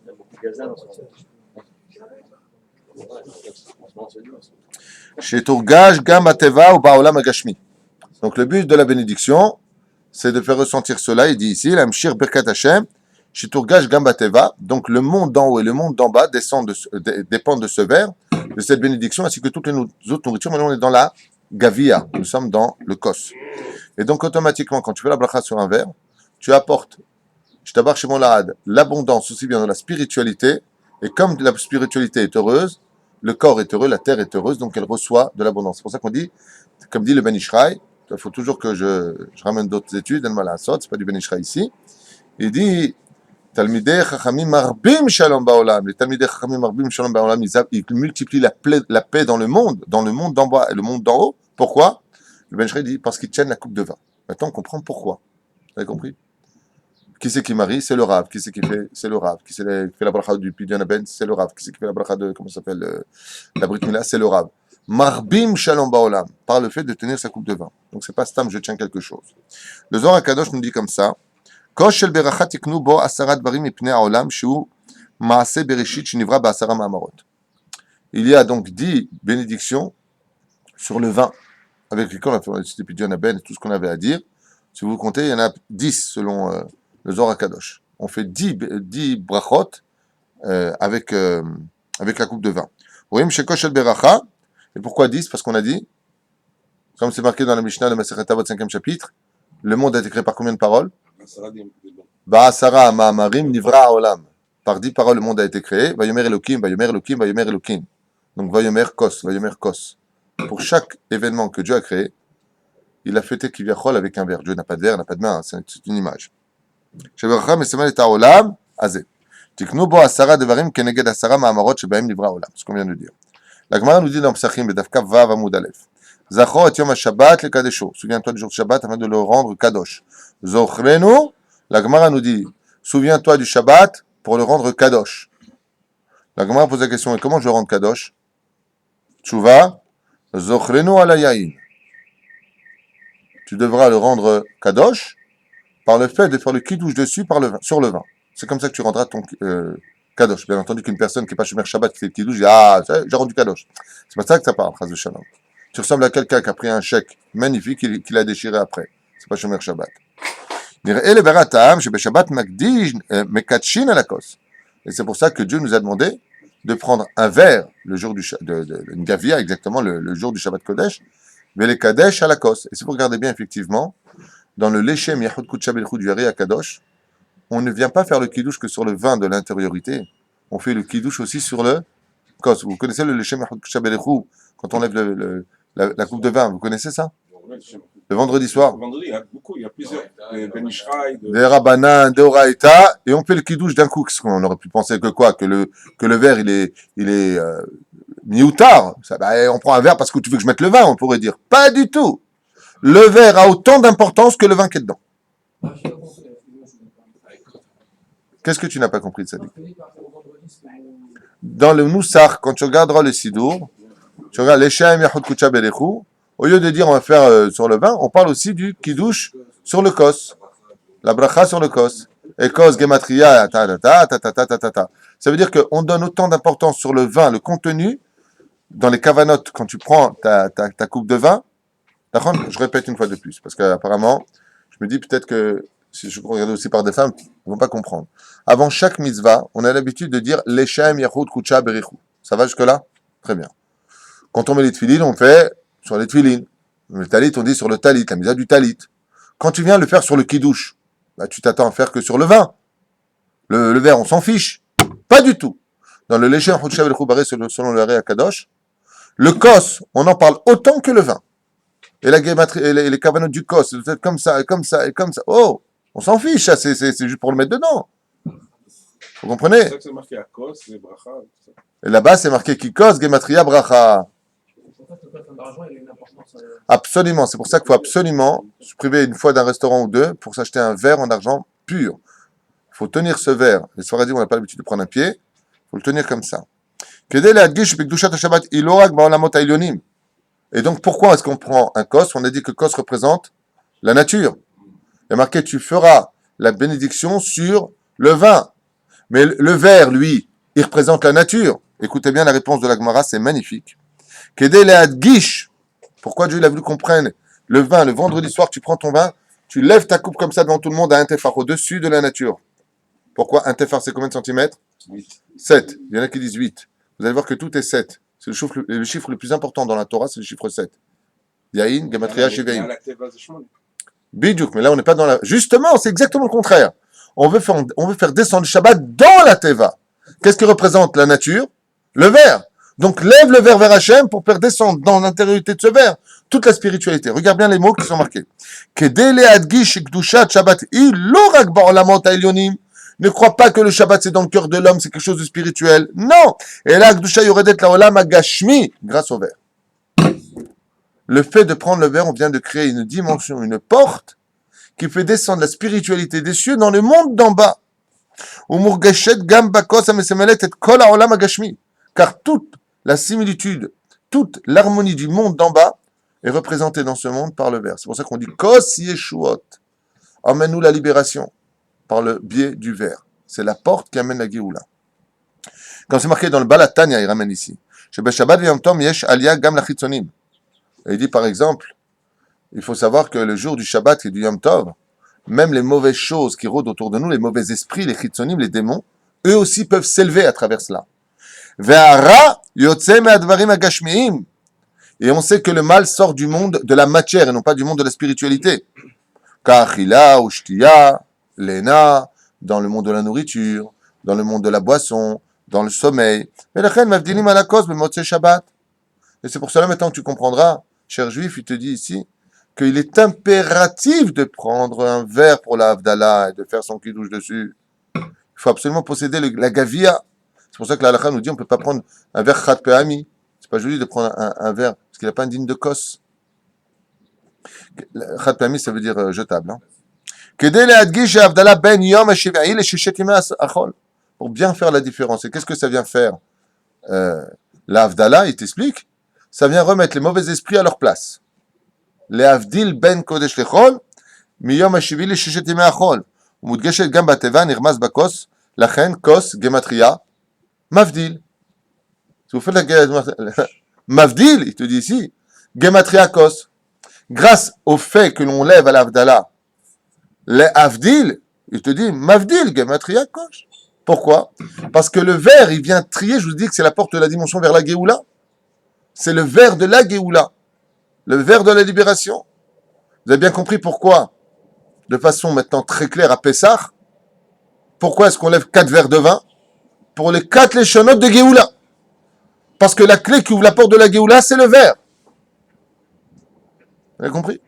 Chez Tourgage, Gam Ateva ou Baolam Agashmi. Donc le but de la bénédiction, c'est de faire ressentir cela. Il dit ici, l'Amshir Birkat Hashem, chez Tourgage, Gam Ateva. Donc le monde d'en haut et le monde d'en bas dépendent de ce verre, de cette bénédiction, ainsi que toutes les autres nourritures. Maintenant, on est dans la Gavia. Nous sommes dans le Kos. Et donc, automatiquement, quand tu fais la bracha sur un verre, tu apportes, je t'abbarre chez mon lahad, l'abondance aussi bien dans la spiritualité. Et comme la spiritualité est heureuse, le corps est heureux, la terre est heureuse, donc elle reçoit de l'abondance. C'est pour ça qu'on dit, comme dit le Ben Ishraï, il faut toujours que je ramène d'autres études, c'est pas du Ben Ishraï ici. Il dit, Talmidei Chachamim Marbim Shalom Baolam. Les Talmidei Chachamim Marbim Shalom Baolam, ils multiplient la paix dans le monde d'en bas et le monde d'en haut. Pourquoi? Le Ben Ishraï dit, parce qu'ils tiennent la coupe de vin. Maintenant, on comprend pourquoi. Vous avez compris? Qui c'est qui marie? C'est le Rav. Qui c'est qui fait? C'est le Rav. Qui c'est qui fait la bracha du Pidyon Ben? C'est le Rav. Qui c'est qui fait la bracha de, comment ça s'appelle, la Brit Mila? C'est le Rav. Marbim Shalom Baolam, par le fait de tenir sa coupe de vin. Donc c'est pas stam, je tiens quelque chose. Le Zohar HaKadosh nous dit comme ça, Kosh shel beracha tiknu bo asara dvarim mipnei haolam shu maase bereshit shinivra ba'asara ma'amarot. Il y a donc 10 bénédictions sur le vin, avec lesquelles on a fait le Pidyon Ben et tout ce qu'on avait à dire. Si vous comptez, il y en a 10 selon le Zohar HaKadosh. On fait 10 brachot avec la coupe de vin. Oui, chez Kosh shel beracha. Et pourquoi 10? Parce qu'on a dit, comme c'est marqué dans la Mishnah de Masechet Avot 5e chapitre, le monde a été créé par combien de paroles? Ba'asara ma'amarim nivra ha'olam. Par 10 paroles, le monde a été créé. Vayomer Elokim, Vayomer Elokim, Vayomer Elokim. Donc Vayomer Kos, Vayomer Kos. Pour chaque événement que Dieu a créé, il a fêté Kivyachol avec un verre. Dieu n'a pas de verre, n'a pas de main, hein, c'est une image. Sheberacham esemal et ha'olam, azeh. Tiknu bo asara devarim keneged asara ma'amarot shebaim nivra ha'olam. Ce qu'on vient de dire. La Gemara nous dit dans Psachim, Bedavka Vav Amud Aleph, Zachor et Yom HaShabbat le Kadesho. Souviens-toi du jour de Shabbat afin de le rendre Kadosh. Zochrenu, la Gemara nous dit, souviens-toi du Shabbat pour le rendre Kadosh. La Gemara pose la question, et comment je le rends Kadosh? Tshuva, Zochrenu ala yain. Tu devras le rendre Kadosh par le fait de faire le kiddush dessus sur le vin. C'est comme ça que tu rendras ton Kadosh. Bien entendu qu'une personne qui n'est pas Shomer Shabbat qui fait le kiddush dit ah, j'ai rendu Kadosh. C'est pas ça que ça parle, Chas v'Shalom. Tu ressembles à quelqu'un qui a pris un chèque magnifique qu'il a déchiré après. C'est pas Shomer Shabbat. Et c'est pour ça que Dieu nous a demandé de prendre un verre le jour une gavia exactement le jour du Shabbat Kodesh, mais les Kadesh à la kos. Et si vous regardez bien effectivement, dans le Lechem Yahud Kutsha Belchut du Hari à Kadosh, on ne vient pas faire le kiddush que sur le vin de l'intériorité. On fait le kiddush aussi sur le kos. Vous connaissez le Lechem Yahud Kutsha Belchut, quand on lève La coupe de vin, vous connaissez ça? Ouais, je sais pas. Le vendredi soir. Vendredi, il y a beaucoup, il y a plusieurs. Ben Ishraï, Des Rabbanan, des Oraïta, et on fait le kidouche d'un coup. Parce qu'on aurait pu penser que quoi? Que le verre, il est mis ou tard. Ça, bah, on prend un verre parce que tu veux que je mette le vin, on pourrait dire. Pas du tout. Le verre a autant d'importance que le vin qui est dedans. Qu'est-ce que tu n'as pas compris de ça? Dans le Moussar, quand tu regarderas le Sidour, tu regardes l'Eshem Yahud Kucha Berechou, au lieu de dire on va faire sur le vin, on parle aussi du kidouche sur le kos. La bracha sur le kos. Et kos, gematria, ta ta ta ta ta ta ta ta. Ça veut dire qu'on donne autant d'importance sur le vin, le contenu, dans les cavanotes, quand tu prends ta coupe de vin. D'accord, je répète une fois de plus, parce qu'apparemment, je me dis peut-être que si je regarde aussi par des femmes, ils ne vont pas comprendre. Avant chaque mitzvah, on a l'habitude de dire Leshem Yahud Kucha Berichou. Ça va jusque-là? Très bien. Quand on met les tefilines, on fait sur les tefilines. Le talit, on dit sur le talit, la mitzvah du talit. Quand tu viens le faire sur le kidouche, bah, tu t'attends à faire que sur le vin. Le verre, on s'en fiche. Pas du tout. Dans le Leshem Yahud Kucha Berichou Baré, selon le Ré Akadosh, le kos, on en parle autant que le vin. Et la guématrie, et les cavanotes du kos, c'est peut-être comme ça, et comme ça, et comme ça. Oh, on s'en fiche, ça, c'est juste pour le mettre dedans. Vous comprenez? c'est ça que c'est marqué à Kos, les bracha, tout ça. Et là-bas, c'est marqué Kikos, Gematria, Bracha. Absolument, c'est pour ça qu'il faut absolument se priver une fois d'un restaurant ou deux pour s'acheter un verre en argent pur. Il faut tenir ce verre. Les soirées, on n'a pas l'habitude de prendre un pied. Il faut le tenir comme ça. Et donc, pourquoi est-ce qu'on prend un kos? On a dit que kos représente la nature. Il y a marqué, tu feras la bénédiction sur le vin. Mais le verre, lui, il représente la nature. Écoutez bien la réponse de la Gemara, c'est magnifique. Pourquoi Dieu il a voulu qu'on prenne le vin, le vendredi soir, tu prends ton vin, tu lèves ta coupe comme ça devant tout le monde à un tefar, au-dessus de la nature. Pourquoi un tefar, c'est combien de centimètres? 7. Il y en a qui disent 8. Vous allez voir que tout est 7. C'est le chiffre le plus important dans la Torah, c'est le chiffre 7. Yahin, Gematria, Shevaim. Bidjouk, mais là on n'est pas dans la... Justement, c'est exactement le contraire. On veut faire descendre le Shabbat dans la Teva. Qu'est-ce qui représente la nature? Le verre. Donc lève le verre vers Hachem pour faire descendre dans l'intériorité de ce verre toute la spiritualité. Regarde bien les mots qui sont marqués. Ne crois pas que le Shabbat c'est dans le cœur de l'homme, c'est quelque chose de spirituel. Non. Et là, Gdusha yoredet laolam agashmi, grâce au verre. Le fait de prendre le verre, on vient de créer une dimension, une porte qui fait descendre la spiritualité des cieux dans le monde d'en bas. Car toute la similitude, toute l'harmonie du monde d'en bas est représentée dans ce monde par le verre. C'est pour ça qu'on dit Kos Yeshuot. Emmène-nous la libération par le biais du verre. C'est la porte qui amène la Géoula. Comme c'est marqué dans le Balatania, il ramène ici. Et il dit par exemple, il faut savoir que le jour du Shabbat et du Yom Tov, même les mauvaises choses qui rôdent autour de nous, les mauvais esprits, les chitzonim, les démons, eux aussi peuvent s'élever à travers cela. Et on sait que le mal sort du monde de la matière et non pas du monde de la spiritualité. Kachila, Ushtiya, Lena, dans le monde de la nourriture, dans le monde de la boisson, dans le sommeil. Et c'est pour cela maintenant que tu comprendras, cher juif, il te dit ici, qu'il est impératif de prendre un verre pour la Havdalah et de faire son kidouche dessus. Il faut absolument posséder la gavia. C'est pour ça que la halakha nous dit on ne peut pas prendre un verre chat pe'ami. C'est pas joli de prendre un verre parce qu'il n'a pas un digne de kos. Chat pe'ami, ça veut dire jetable. Hein. Pour bien faire la différence. Et qu'est-ce que ça vient faire? La Havdalah, il t'explique, ça vient remettre les mauvais esprits à leur place. להבדיל בין קודש לחול, מיום השביעי לששת ימי החול. ומודגשת גם בתיבה, נרמז בכוס, לכן כוס גמטריה, מבדיל. Si vous faites la Mavdil, il te dit ici, Gematria Kos. Grâce au fait que l'on lève à l'Avdallah, les Avdil, il te dit Mavdil, Gematria Kos. Pourquoi? Parce que le verre, il vient trier, je vous dis que c'est la porte de la dimension vers la Géoula. C'est le verre de la Géoula. Le verre de la libération. Vous avez bien compris pourquoi, de façon maintenant très claire à Pessah, pourquoi est-ce qu'on lève 4 verres de vin? Pour les 4 léchonotes de Géoula. Parce que la clé qui ouvre la porte de la Géoula, c'est le verre. Vous avez compris?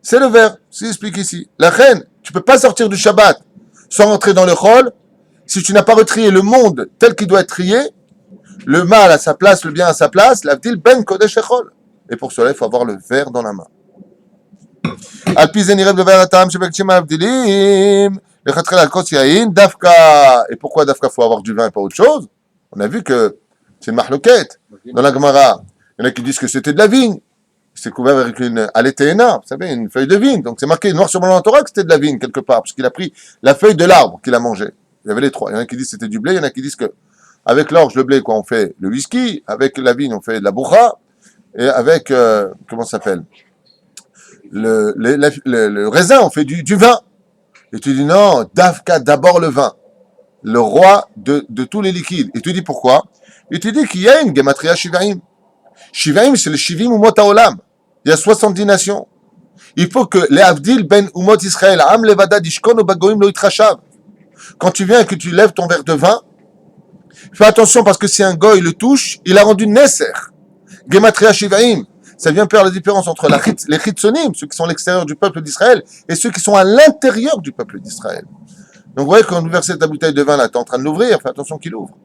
C'est le verre, c'est expliqué ici. La reine, tu peux pas sortir du Shabbat sans rentrer dans le Chol si tu n'as pas retrié le monde tel qu'il doit être trié, le mal à sa place, le bien à sa place, l'avdil ben kodesh echol. Et pour cela, il faut avoir le verre dans la main. Alpi zenireb le verre atam shebekshim avdilim lechatrel alkos yain dafka. Et pourquoi dafka faut avoir du vin et pas autre chose? On a vu que c'est une mahloquette dans la Gemara. Il y en a qui disent que c'était de la vigne. C'est couvert avec une aléténa, vous savez, une feuille de vigne. Donc c'est marqué noir sur blanc dans la Torah que c'était de la vigne quelque part, parce qu'il a pris la feuille de l'arbre qu'il a mangé. Il y avait les trois. Il y en a qui disent que c'était du blé, il y en a qui disent que avec l'orge, le blé, quoi, on fait le whisky, avec la vigne, on fait de la boucha, et avec, comment ça s'appelle, le raisin, on fait du vin. Et tu dis non, Dafka, d'abord le vin, le roi de tous les liquides. Et tu dis pourquoi? Et tu dis qu'il y a une gematria shivaim. Shivaim, c'est le shivim umot haolam. Il y a 70 nations. Il faut que les Avdil ben umot Israël, am levada dishkon o bagoim lo itrashav. Quand tu viens et que tu lèves ton verre de vin, fais attention parce que si un goy le touche, il a rendu Nesser. Gematria Shivaim. Ça vient faire la différence entre les Chitzonim, ceux qui sont à l'extérieur du peuple d'Israël, et ceux qui sont à l'intérieur du peuple d'Israël. Donc vous voyez, quand vous versez ta bouteille de vin là, tu es en train de l'ouvrir, fais attention qu'il ouvre.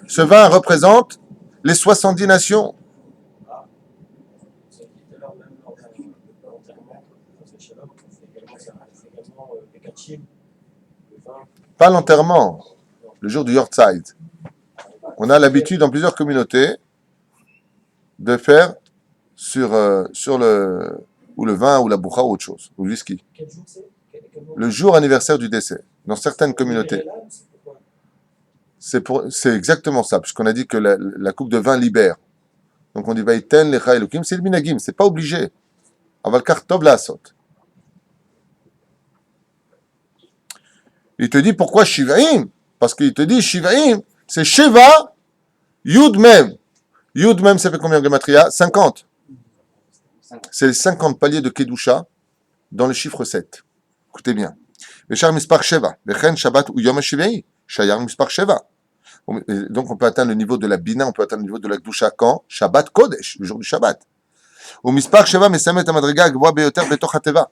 Ce vin représente les 70 nations. Pas l'enterrement, le jour du Yortzeit. On a l'habitude dans plusieurs communautés de faire sur le vin ou la boucha ou autre chose, ou le whisky. Quel jour c'est? Le jour anniversaire du décès. Dans certaines communautés. C'est exactement ça, puisqu'on a dit que la coupe de vin libère. Donc on dit Vaïten lecha elokim, c'est le minagim, c'est pas obligé. Aval kar tov la'asot. Il te dit pourquoi Shivaim? Parce qu'il te dit Shivaim, c'est Sheva, Yud Mem. Yud Mem, ça fait combien de gematria? 50. C'est les 50 paliers de Kedusha dans le chiffre 7. Écoutez bien. Veshar mispar Sheva, Vechen Shabbat ou Yom HaShivei, Shayar mispar Sheva. Donc on peut atteindre le niveau de la Bina, on peut atteindre le niveau de la Kedusha quand? Shabbat Kodesh, le jour du Shabbat. Ou mispar Sheva, Mesamet Amadriga, Gvoa Beyoter Betoch HaTeva.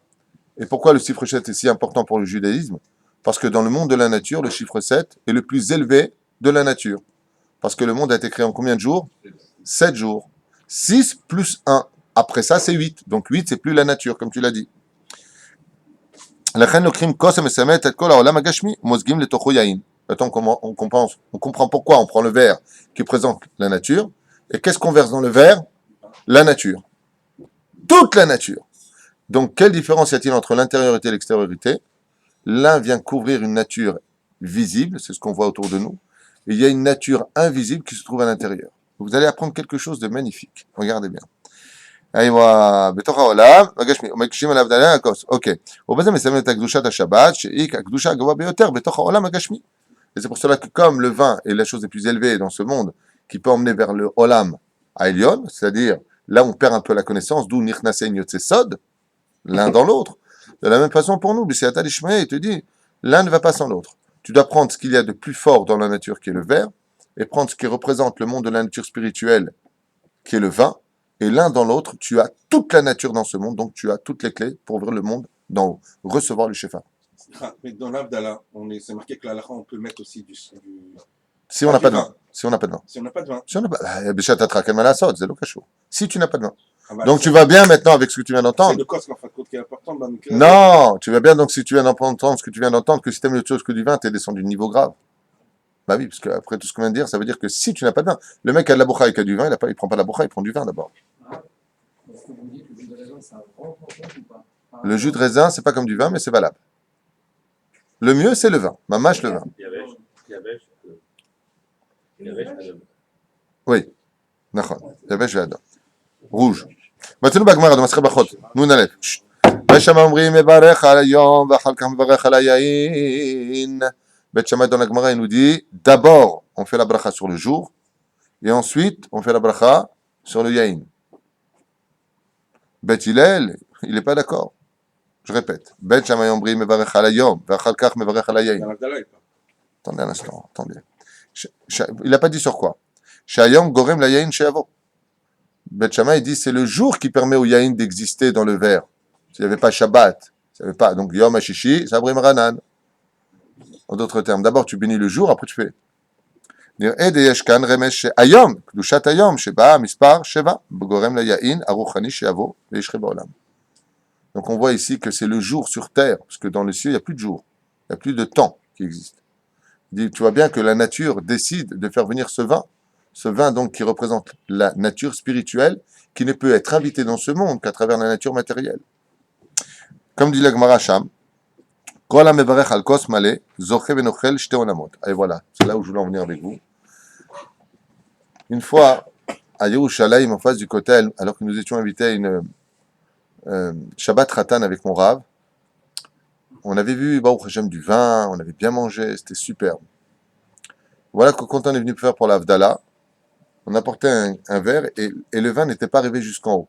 Et pourquoi le chiffre 7 est si important pour le judaïsme? Parce que dans le monde de la nature, le chiffre 7 est le plus élevé de la nature. Parce que le monde a été créé en combien de jours? 7 jours. 6 plus 1. Après ça, c'est 8. Donc 8, c'est plus la nature, comme tu l'as dit. Attends, on comprend pourquoi on prend le verre qui présente la nature. Et qu'est-ce qu'on verse dans le verre? La nature. Toute la nature. Donc, quelle différence y a-t-il entre l'intériorité et l'extériorité? L'un vient couvrir une nature visible, c'est ce qu'on voit autour de nous, et il y a une nature invisible qui se trouve à l'intérieur. Vous allez apprendre quelque chose de magnifique. Regardez bien. Ok. Et c'est pour cela que comme le vin est la chose la plus élevée dans ce monde, qui peut emmener vers le Olam Aelion, c'est-à-dire là on perd un peu la connaissance, d'où Nirnasen Yotsesod, l'un dans l'autre. De la même façon pour nous, B'Seata l'Ishmael, il te dit, l'un ne va pas sans l'autre. Tu dois prendre ce qu'il y a de plus fort dans la nature qui est le verre, et prendre ce qui représente le monde de la nature spirituelle qui est le vin, et l'un dans l'autre, tu as toute la nature dans ce monde, donc tu as toutes les clés pour ouvrir le monde d'en haut, recevoir le Shefa. Mais dans l'Avdala, c'est marqué que l'Alacha, on peut mettre aussi du Si on n'a pas de vin. Si on n'a pas de vin. Si on n'a pas de vin. Si on n'a pas c'est le cachot. Si tu n'as pas de vin. Donc tu vas bien maintenant avec ce que tu viens d'entendre. C'est le cos, en fin de compte, qui est important. Non, tu vas bien donc si tu viens d'entendre ce que tu viens d'entendre, que si tu aimes autre chose que du vin, tu es descendu de niveau grave. Bah oui, parce qu'après tout ce qu'on vient de dire, ça veut dire que si tu n'as pas de vin, le mec qui a de la boucha et qui a du vin, il prend pas de la boucha, il prend du vin d'abord. Le jus de raisin, c'est pas comme du vin, mais c'est valable. Le mieux, c'est le vin. Mamache, le vin. Oui. D'accord. Yavesh ve'adam. Rouge. Maintenant, Bagmara, dans Masreh Bachot. Nous, on allait. Bet Shammai omrim mevarech al hayom v'achal kach mevarech al hayayin. Bet Shammai dans la Gemara, il nous dit d'abord, on fait la bracha sur le jour, et ensuite, on fait la bracha sur le yayin. Bet Hillel, il n'est pas d'accord. Je répète. Bet Shammai omrim mevarech al hayom v'achal kach mevarech al hayayin. Attendez un instant, attendez. Il n'a pas dit sur quoi. Shayom gorem la yayin sheyavo. Bet Shammai dit c'est le jour qui permet au yaïn d'exister dans le verre. S'il n'y avait pas Shabbat, s'il n'y avait pas, donc Yom HaShishi, Sabrim Ranan. En d'autres termes, d'abord tu bénis le jour, après tu fais. נראה דיש כאן רמז שהיום, קדושת היום, שבה המספר 7, גורם ליין הרוחני שיבוא וישחה בעולם. Donc on voit ici que c'est le jour sur terre, parce que dans le ciel, il n'y a plus de jour, il n'y a plus de temps qui existe. Il dit, tu vois bien que la nature décide de faire venir ce vin donc qui représente la nature spirituelle, qui ne peut être invité dans ce monde qu'à travers la nature matérielle. Comme dit la Gemara Sham, Kol ha-mevarech al kos maleh, zoche venochel shte onamot. Et voilà, c'est là où je voulais en venir avec vous. Une fois, à Yerushalayim, en face du Kotel, alors que nous étions invités à une Shabbat Ratan avec mon Rav, on avait vu Baruch Hashem du vin, on avait bien mangé, c'était superbe. Voilà que quand on est venu faire pour l'Avdallah, on apportait un verre et le vin n'était pas arrivé jusqu'en haut.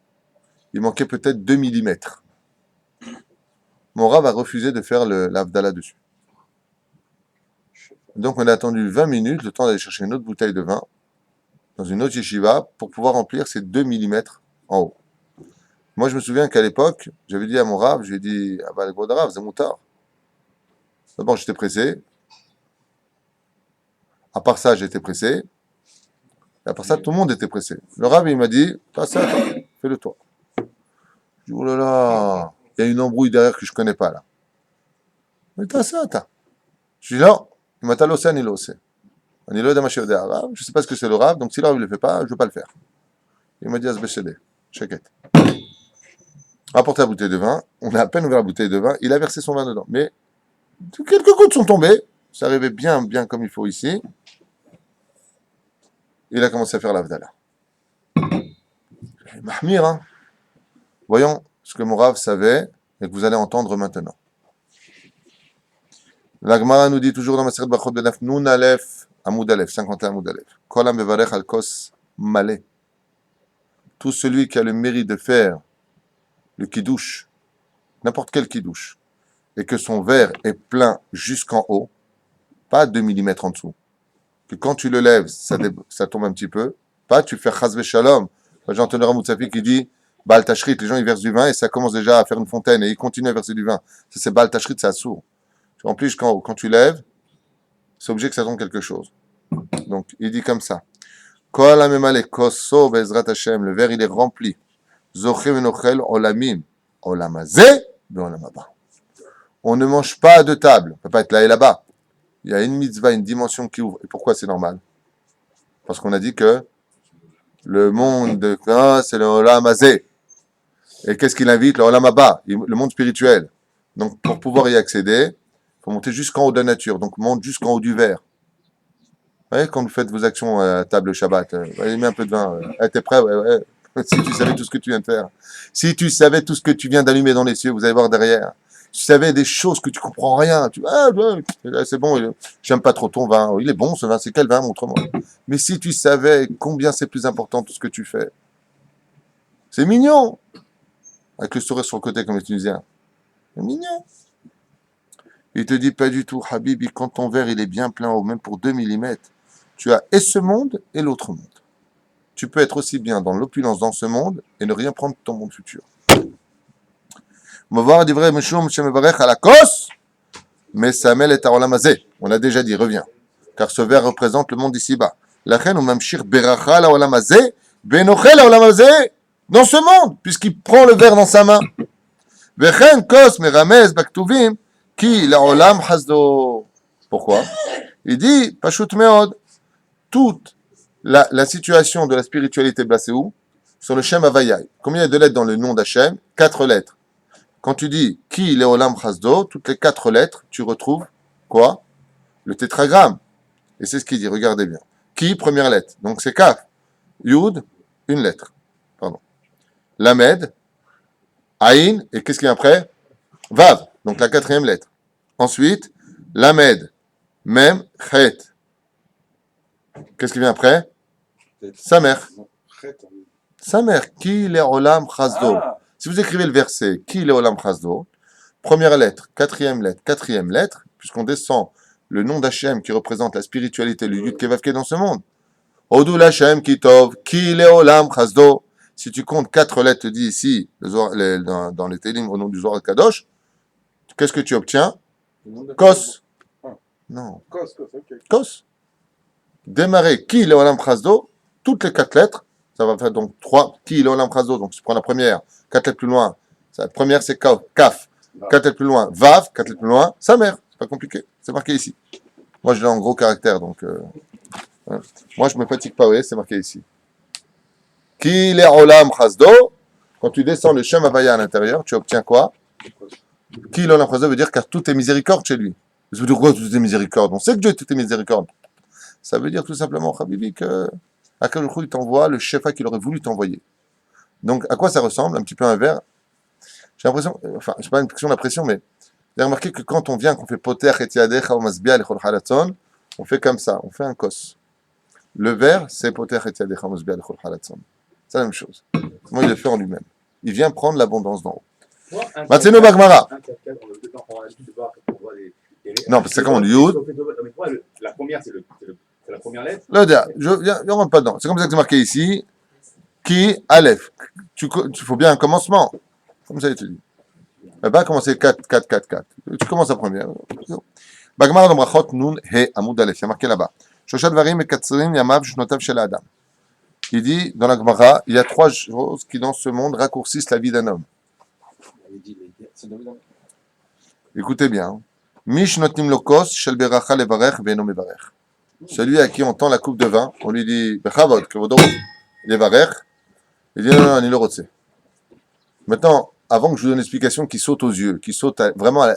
Il manquait peut-être 2 millimètres. Mon Rav a refusé de faire l'Avdallah dessus. Donc on a attendu 20 minutes, le temps d'aller chercher une autre bouteille de vin dans une autre yeshiva pour pouvoir remplir ces 2 millimètres en haut. Moi, je me souviens qu'à l'époque, j'avais dit à mon Rav, je lui ai dit, ah bah, le gros Rav, c'est moutar. D'abord, j'étais pressé. À part ça, j'étais pressé. Et à part ça, tout le monde était pressé. Le Rav, il m'a dit, t'as ça, fais-le toi. Je dis, oh là là, il y a une embrouille derrière que je ne connais pas là. Mais t'as ça, t'as. Je dis, non, il m'a talosé, il l'a osé. Je ne sais pas ce que c'est le Rav, donc si le Rav ne le fait pas, je ne veux pas le faire. Il m'a dit, Asbéchédé, checkette. Rapporté la bouteille de vin, on a à peine ouvert la bouteille de vin, il a versé son vin dedans. Mais quelques gouttes sont tombées, ça arrivait bien comme il faut ici. Il a commencé à faire l'Avdallah. Mahmir, hein. Voyons ce que mon Rav savait et que vous allez entendre maintenant. La Gemara nous dit toujours dans Maseret Brachot Benaf Nun Aleph, Amoud Aleph, 51 Amoud Aleph. Kol ha-mevarech al kos maleh. Tout celui qui a le mérite de faire le kiddush, n'importe quel kiddush, et que son verre est plein jusqu'en haut, pas 2 mm en dessous, que quand tu le lèves, ça tombe un petit peu, pas tu fais chas v'shalom. J'ai entendu Rav Moutsafi qui dit Baal Tashrit, les gens ils versent du vin et ça commence déjà à faire une fontaine et ils continuent à verser du vin. Ça c'est Baal Tashrit, c'est assourd. En plus, quand tu lèves, c'est obligé que ça tombe quelque chose. Donc il dit comme ça Kol ha-memaleh koso be'ezrat Hashem, le verre il est rempli. Zoche venochel olamim, olam hazeh ve'olam haba. On ne mange pas de table, on ne peut pas être là et là-bas. Il y a une mitzvah, une dimension qui ouvre. Et pourquoi c'est normal? Parce qu'on a dit que le monde, c'est le olam hazeh. Et qu'est-ce qu'il invite? Le olam haba, le monde spirituel. Donc pour pouvoir y accéder, il faut monter jusqu'en haut de la nature. Donc monte jusqu'en haut du verre. Vous voyez, quand vous faites vos actions à table Shabbat, allez, mets un peu de vin. T'es prêt? Ouais. Si tu savais tout ce que tu viens de faire. Si tu savais tout ce que tu viens d'allumer dans les cieux, vous allez voir derrière. Si tu savais des choses que tu comprends rien, c'est bon, j'aime pas trop ton vin. Il est bon ce vin, c'est quel vin? Montre-moi. Mais si tu savais combien c'est plus important tout ce que tu fais. C'est mignon. Avec le sourire sur le côté comme les Tunisiens. C'est mignon. Il te dit pas du tout, Habibi, quand ton verre il est bien plein, même pour 2 mm, tu as et ce monde et l'autre monde. Tu peux être aussi bien dans l'opulence dans ce monde et ne rien prendre de ton monde futur. On va voir vrai Meshum Shemevarech à la kos, mais Samel est à olam hazeh. On a déjà dit, reviens. Car ce verre représente le monde d'ici-bas. La reine ou mamshir beracha la olam hazeh, benochel la olam hazeh, dans ce monde, puisqu'il prend le verre dans sa main. Vechen kos meramez baktuvim, ki la olam hasdo. Pourquoi? Il dit, pashut meod, toute la situation de la spiritualité placée où? Sur le Shem Havayai. Combien il y a de lettres dans le nom d'Hachem? 4 lettres. Quand tu dis Ki Leolam Chasdo, toutes les 4 lettres, tu retrouves quoi? Le tétragramme. Et c'est ce qu'il dit, regardez bien. Ki, première lettre. Donc c'est Kaf. Yud, une lettre. Pardon. Lamed, Aïn, et qu'est-ce qu'il y a après? Vav, donc la 4e lettre. Ensuite, Lamed, Mem, Chet. Qu'est-ce qui vient après? Sa mère. Sa mère. Ki Leolam Chasdo. Si vous écrivez le verset, Ki Leolam Chasdo, première lettre, 4e lettre, 4e lettre, puisqu'on descend le nom d'Hachem qui représente la spiritualité, le Yud Kevavke dans ce monde. Odul Hachem Kitov, Ki Leolam Chasdo. si tu comptes 4 lettres, dit ici, dans les Télim, au nom du Zohar Kadosh, qu'est-ce que tu obtiens? Kos. Non. Kos, ok. Kos. Démarrer Ki Leolam Chasdo, toutes les 4 lettres, ça va faire donc 3 Ki Leolam Chasdo. Donc tu prends la première, 4 lettres plus loin. La première c'est Kaf. 4 lettres plus loin, Vav, 4 lettres plus loin, Samer. C'est pas compliqué. C'est marqué ici. Moi je l'ai en gros caractère, donc. Moi je me fatigue pas, vous voyez, c'est marqué ici. Ki Leolam Chasdo, quand tu descends le Shem Havaya à l'intérieur, tu obtiens quoi? Ki Leolam Chasdo veut dire car tout est miséricorde chez lui. Ça veut dire quoi tout est miséricorde? On sait que Dieu est tout est miséricorde. Ça veut dire tout simplement, Habibi, que Akadosh Baruch Hu, il t'envoie le shefa qu'il aurait voulu t'envoyer. Donc, à quoi ça ressemble? Un petit peu un verre. J'ai l'impression, enfin, c'est pas une question d'impression, mais j'ai remarqué que quand on vient, qu'on fait poter et tiadecha ou masbia lechol halatzon, on fait comme ça, on fait un kos. Le verre, c'est poter et tiadecha ou masbia lechol halatzon. C'est la même chose. Comment il le fait en lui-même? Il vient prendre l'abondance d'en haut. Matzeno Bagmara. Non, parce que c'est comme on dit Yud. La première, c'est la première lettre. Là, je ne rentre pas dedans. C'est comme ça que c'est marqué ici. Qui, Aleph. Il faut bien un commencement. Comme ça, il te dit. Il ne va pas commencer 4, 4, 4, 4. Tu commences la première. Bagmar de Brachot Nun He Amud Aleph. Il y a marqué là-bas. Shoshat Varim et Katsrim Yamav Shnotav Shel Adam. Il dit, dans la Gemara, il y a 3 choses qui, dans ce monde, raccourcissent la vie d'un homme. Écoutez bien. Mish notim lokos shel beracha levarech ve'eno mevarech. Celui à qui on tend la coupe de vin, on lui dit bechavod kevodo levarech. Il dit non, ni le rotse. Maintenant, avant que je vous donne une explication qui saute aux yeux, qui saute vraiment,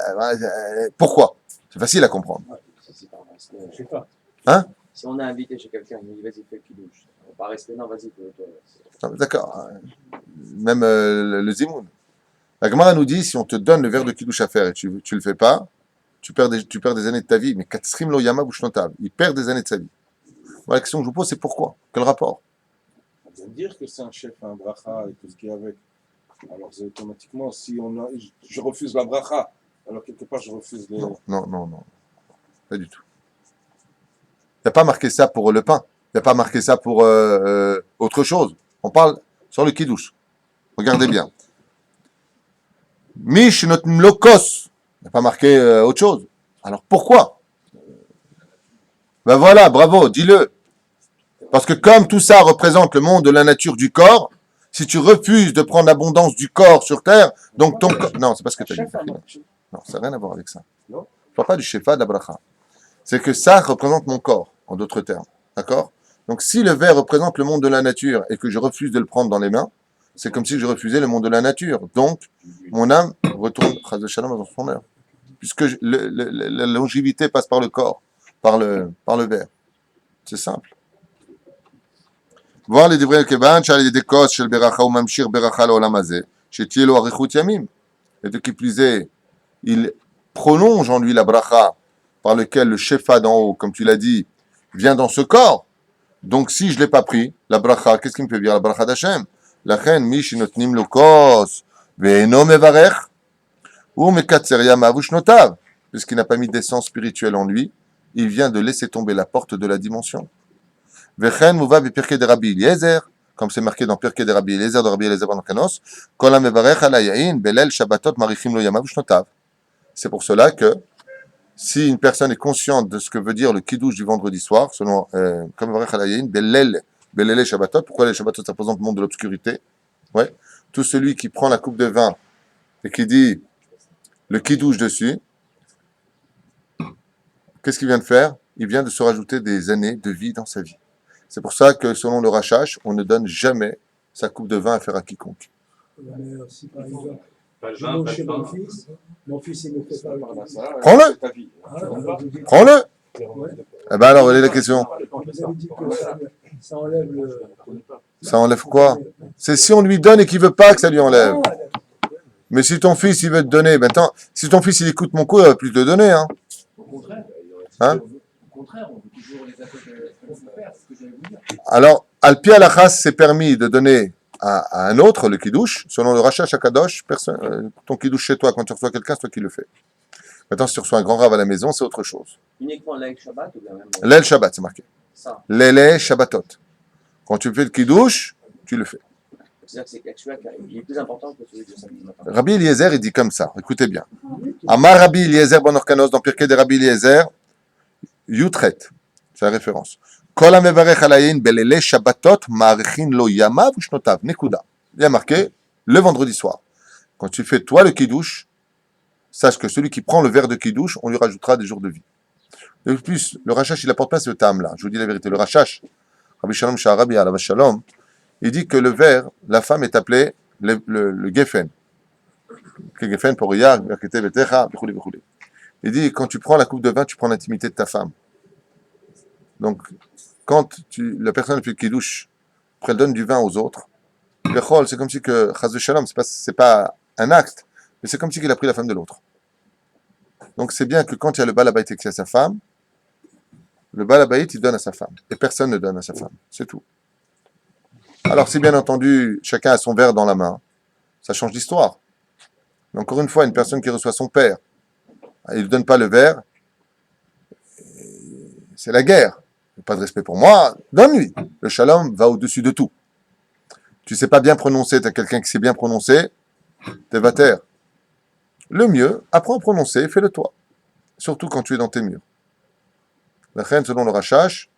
pourquoi? C'est facile à comprendre. Je sais pas. Hein? Si on a invité chez quelqu'un, il nous dit vas-y, fais le kidouche. On va pas rester, non, vas-y, fais-le. D'accord. Même le zimoun. La Gemara nous dit si on te donne le verre de kidouche à faire et tu le fais pas, tu perds des années de ta vie. Mais katsrim lo yama bouchnotav, il perd des années de sa vie. Voilà, la question que je vous pose, c'est pourquoi? Quel rapport? On vient de dire que c'est un chef, un bracha et tout ce qu'il y a avec. Alors c'est automatiquement, si je refuse la bracha, alors quelque part je refuse les. Non. Pas du tout. Il n'y a pas marqué ça pour le pain. Il n'y a pas marqué ça pour autre chose. On parle sur le kidouche. Regardez bien. Mish not mlokos. Il n'y a pas marqué autre chose. Alors pourquoi? Ben voilà, bravo, dis-le. Parce que comme tout ça représente le monde de la nature du corps, si tu refuses de prendre l'abondance du corps sur terre, donc ton corps... Non, c'est pas ce que tu as dit. Non, ça n'a rien à voir avec ça. Je ne parle pas du shefa d'Abracha. C'est que ça représente mon corps, en d'autres termes. D'accord? Donc si le verre représente le monde de la nature et que je refuse de le prendre dans les mains, c'est comme si je refusais le monde de la nature. Donc, mon âme retourne dans son heure. Puisque la longévité passe par le corps, par le verre. C'est simple. Voir les divrei kevan, shal yedekos shel beracha ou mamshir beracha l'olam hazeh, shetielo arichut yamim. Et de qui plus est, il prolonge en lui la bracha par lequel le shefa d'en haut, comme tu l'as dit, vient dans ce corps. Donc si je ne l'ai pas pris, la bracha, qu'est-ce qui me fait dire la bracha d'Hachem? La reine mish notnim lokos ve'eno mevarech ou mekatzer yamav ushnotav, puisqu'il n'a pas mis d'essence spirituelle en lui, il vient de laisser tomber la porte de la dimension. Vechen muva bepirkei de Rabbi Eliezer, comme c'est marqué dans Pirkei de Rabbi Eliezer de Rabbi Eliezer ben Kanos, kol hamevarech ala yain belel shabbatot marichim lo yamav ushnotav. C'est pour cela que si une personne est consciente de ce que veut dire le kidouche du vendredi soir, selon comme hamevarech ala yain belel shabbatot, pourquoi les shabbatot ça représente le monde de l'obscurité? Ouais. Tout celui qui prend la coupe de vin et qui dit le kidouche dessus, qu'est-ce qu'il vient de faire? Il vient de se rajouter des années de vie dans sa vie. C'est pour ça que, selon le Rachash, on ne donne jamais sa coupe de vin à faire à quiconque. Mais si par exemple, je mange chez mon fils, il me fait pas le Prends-le! Prends-le! Eh bien alors, quelle est la question? Vous avez dit que ça enlève le... Ça enlève quoi? C'est si on lui donne et qu'il ne veut pas que ça lui enlève. Mais si ton fils, il veut te donner, maintenant, si ton fils, il écoute mon coup, il ne va plus te donner. Hein? Au contraire. Hein? Au contraire, on veut toujours les accompagner. C'est ce que j'allais vous dire. Alors, Al-Pi Alachas, c'est permis de donner à un autre le kidouche. Selon le Rachash Akadosh, ton kidouche chez toi, quand tu reçois quelqu'un, c'est toi qui le fais. Maintenant, si tu reçois un grand rave à la maison, c'est autre chose. Uniquement l'Aïk Shabbat ou bien même... L'El Shabbat, c'est marqué. Ça. L'Ele Shabbatot. Quand tu fais le kidouche, tu le fais. C'est-à-dire que c'est quelque chose qui est plus important que celui de samedi matin. Rabbi Eliezer, il dit comme ça, écoutez bien. Amar Rabbi Eliezer ben Orkanos, dans Pirkei de Rabbi Eliezer, Yutret, c'est la référence. Kol hamevarech al hayin belele shabbatot ma'arechin lo yamav ushnotav, nekuda. Il y a marqué, le vendredi soir. Quand tu fais toi le kiddush, sache que celui qui prend le verre de kiddush, on lui rajoutera des jours de vie. De plus, le Rashash, il apporte pas ce tam-là. Je vous dis la vérité. Le Rashash, Rabbi Shalom Sha'arabi alav Shalom, il dit que le verre, la femme est appelée le geffen. Le geffen pour Riyah, Verkete Betecha, Bechouli Bechouli. Il dit, quand tu prends la coupe de vin, tu prends l'intimité de ta femme. Donc, quand la personne fait le kiddush, elle donne du vin aux autres, Bechol, c'est comme si que, Chaz Shalom, c'est pas un acte, mais c'est comme si qu'il a pris la femme de l'autre. Donc, c'est bien que quand il y a le balabait qui a sa femme, le balabait, il donne à sa femme. Et personne ne donne à sa femme. C'est tout. Alors, si bien entendu, chacun a son verre dans la main, ça change d'histoire. Mais encore une fois, une personne qui reçoit son père, il ne donne pas le verre, c'est la guerre. Pas de respect pour moi, donne-lui. Le shalom va au-dessus de tout. Tu ne sais pas bien prononcer, tu as quelqu'un qui sait bien prononcer, t'es vater. Le mieux, apprends à prononcer, fais-le toi. Surtout quand tu es dans tes murs. La reine, selon le Rashash,